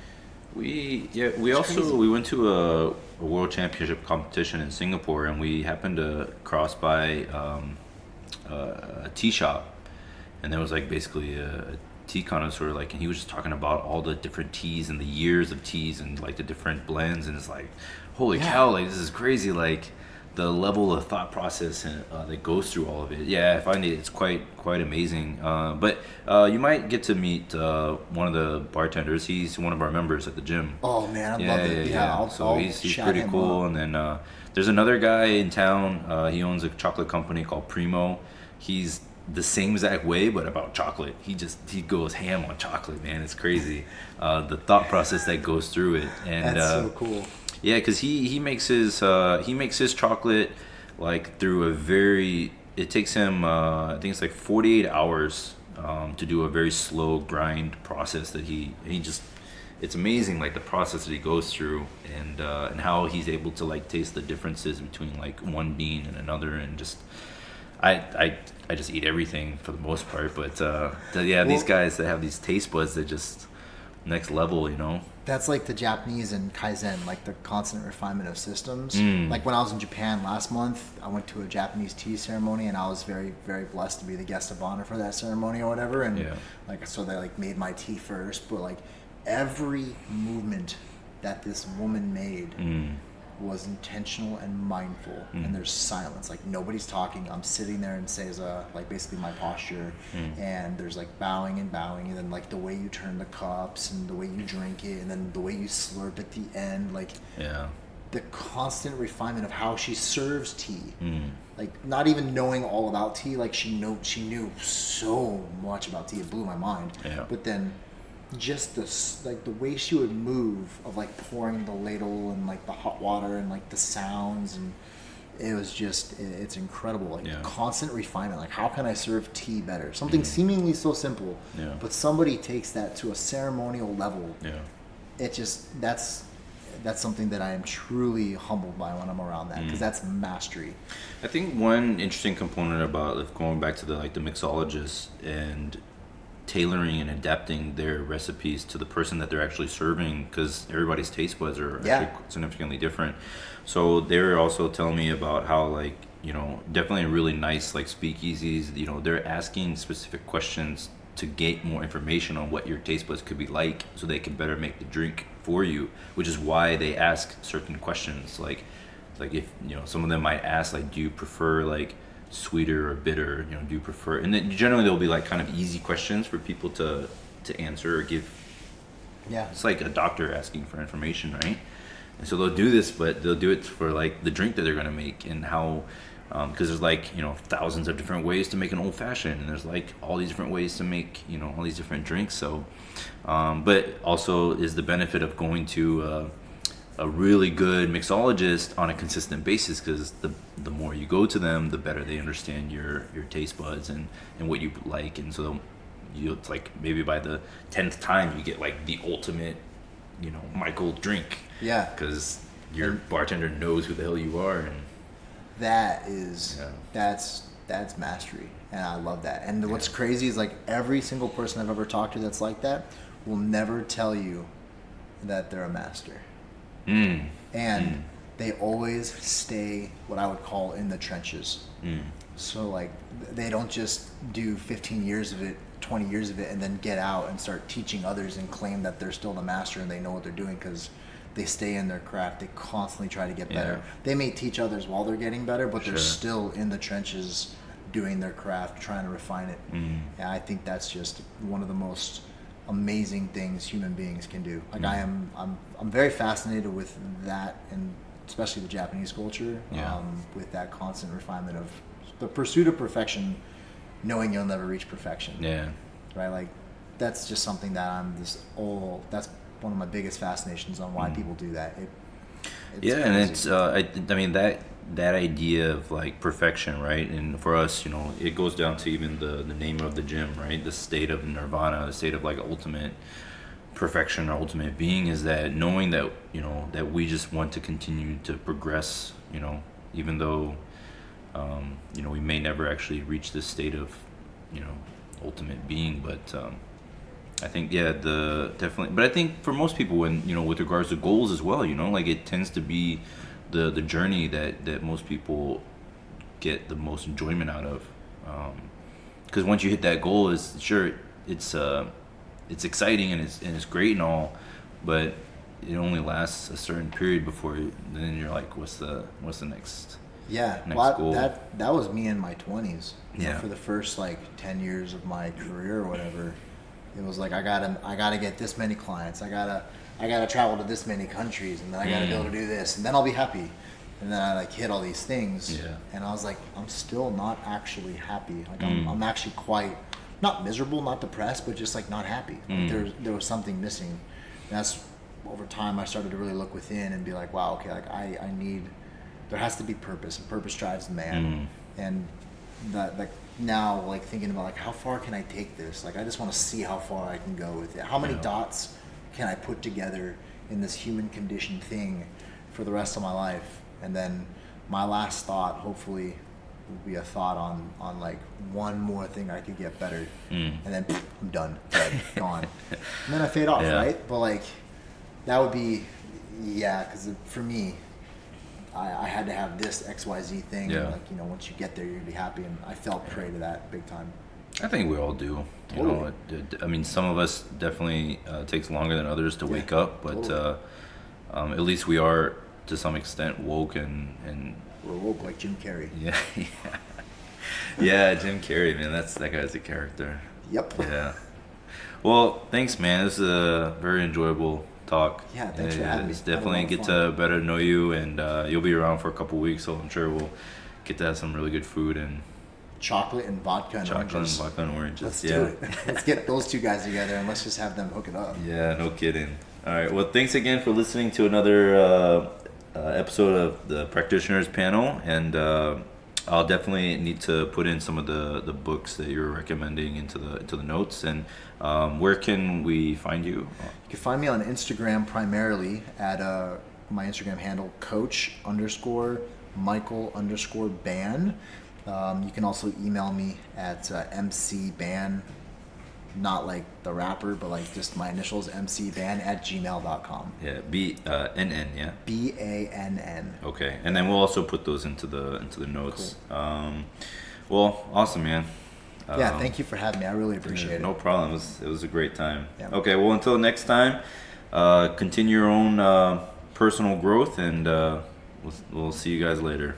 We crazy. we went to a world championship competition in Singapore, and we happened to cross by a tea shop, and there was like basically a tea connoisseur, like, and he was just talking about all the different teas and the years of teas and like the different blends, and it's like, holy cow, like this is crazy, like the level of thought process that goes through all of it. Yeah, I find it's quite amazing. But you might get to meet one of the bartenders. He's one of our members at the gym. Oh man, I'd love it. Yeah, So I'll he's chat pretty him cool. up. And then there's another guy in town. He owns a chocolate company called Primo. He's the same exact way, but about chocolate. He goes ham on chocolate, man. It's crazy. The thought process that goes through it. And That's so cool. yeah, because he makes his chocolate like through a very. It takes him I think it's like 48 hours to do a very slow grind process that he just. It's amazing, like the process that he goes through, and how he's able to like taste the differences between like one bean and another, and just I just eat everything for the most part, but these guys that have these taste buds that just next level, you know. That's like the Japanese and Kaizen, like the constant refinement of systems. Like when I was in Japan last month, I went to a Japanese tea ceremony, and I was very, very blessed to be the guest of honor for that ceremony or whatever. And like, so they like made my tea first, but like every movement that this woman made was intentional and mindful, and there's silence, like nobody's talking. I'm sitting there and seiza, like basically my posture, and there's like bowing, and then like the way you turn the cups and the way you drink it, and then the way you slurp at the end, like the constant refinement of how she serves tea, like not even knowing all about tea, like she knew so much about tea. It blew my mind. But then just this, like the way she would move of like pouring the ladle and like the hot water and like the sounds, and it was just, it's incredible, like constant refinement. Like how can I serve tea better? Something seemingly so simple, but somebody takes that to a ceremonial level. It just, that's something that I am truly humbled by when I'm around that, because that's mastery. I think one interesting component about going back to the mixologists and tailoring and adapting their recipes to the person that they're actually serving, because everybody's taste buds are actually significantly different. So they were also telling me about how, like, you know, definitely really nice like speakeasies, you know, they're asking specific questions to get more information on what your taste buds could be like, so they can better make the drink for you, which is why they ask certain questions, like if, you know, some of them might ask like, do you prefer like sweeter or bitter, you know, do you prefer, and then generally there'll be like kind of easy questions for people to answer or give. It's like a doctor asking for information, right? And so they'll do this, but they'll do it for like the drink that they're going to make, and how because there's like, you know, thousands of different ways to make an old fashioned, and there's like all these different ways to make, you know, all these different drinks. So but also is the benefit of going to a really good mixologist on a consistent basis, because the more you go to them, the better they understand your taste buds and what you like, and so it's like maybe by the 10th time you get like the ultimate, you know, Michael drink, because your bartender knows who the hell you are, and that is that's mastery, and I love that. And what's crazy is like every single person I've ever talked to that's like that will never tell you that they're a master. And they always stay what I would call in the trenches. So like they don't just do 15 years of it, 20 years of it, and then get out and start teaching others and claim that they're still the master and they know what they're doing, because they stay in their craft. They constantly try to get better. They may teach others while they're getting better, but they're still in the trenches doing their craft, trying to refine it. And I think that's just one of the most amazing things human beings can do. Like I'm very fascinated with that, and especially the Japanese culture, with that constant refinement of the pursuit of perfection, knowing you'll never reach perfection. Yeah. Right. Like that's just something that that's one of my biggest fascinations on why people do that. It's and crazy. it's I mean that idea of like perfection, right? And for us, you know, it goes down to even the name of the gym, right? The state of nirvana, the state of like ultimate perfection or ultimate being, is that knowing that, you know, that we just want to continue to progress, you know, even though you know, we may never actually reach this state of, you know, ultimate being, but I think definitely, but I think for most people, when, you know, with regards to goals as well, you know, like it tends to be the journey that most people get the most enjoyment out of, because once you hit that goal, it's exciting and it's great and all, but it only lasts a certain period before then you're like, what's the next goal? That was me in my 20s. You know, Yeah. for the first like 10 years of my career or whatever, it was like I gotta get this many clients. I gotta travel to this many countries, and then I gotta be able to do this, and then I'll be happy. And then I like hit all these things, and I was like, I'm still not actually happy. Like I'm actually quite not miserable, not depressed, but just like not happy. Like there was something missing. And that's over time I started to really look within and be like, wow, okay, like I need. There has to be purpose, and purpose drives the man. And that, like now, like thinking about like how far can I take this? Like I just want to see how far I can go with it. How many dots can I put together in this human condition thing for the rest of my life? And then my last thought, hopefully, would be a thought on like one more thing I could get better, and then I'm done, dead, gone, and then I fade off, right? But like that would be, because for me, I had to have this XYZ thing. Yeah. And like, you know, once you get there, you're gonna be happy, and I fell prey to that big time. I think we all do. You know, I mean, some of us definitely takes longer than others to wake up, but at least we are to some extent woke and we're woke like Jim Carrey. Yeah, Jim Carrey, man, that guy's a character. Yep. Yeah. Well, thanks, man. This is a very enjoyable talk. Yeah, thanks for having me. It's definitely get to better know you, and you'll be around for a couple weeks, so I'm sure we'll get to have some really good food and chocolate and vodka and oranges. Let's do it. Let's get those two guys together and let's just have them hook it up. Yeah, no kidding. All right. Well, thanks again for listening to another episode of the Practitioners Panel, and I'll definitely need to put in some of the books that you're recommending into the notes. And where can we find you? You can find me on Instagram primarily at my Instagram handle coach_Michael_Bann. You can also email me at mcbann, not like the rapper, but like just my initials, mcbann@gmail.com. Yeah, BNN, yeah. BANN. Okay, and then we'll also put those into the notes. Cool. Well, awesome, man. Thank you for having me. I really appreciate it. No problem. It was a great time. Yeah. Okay, well, until next time, continue your own personal growth, and we'll see you guys later.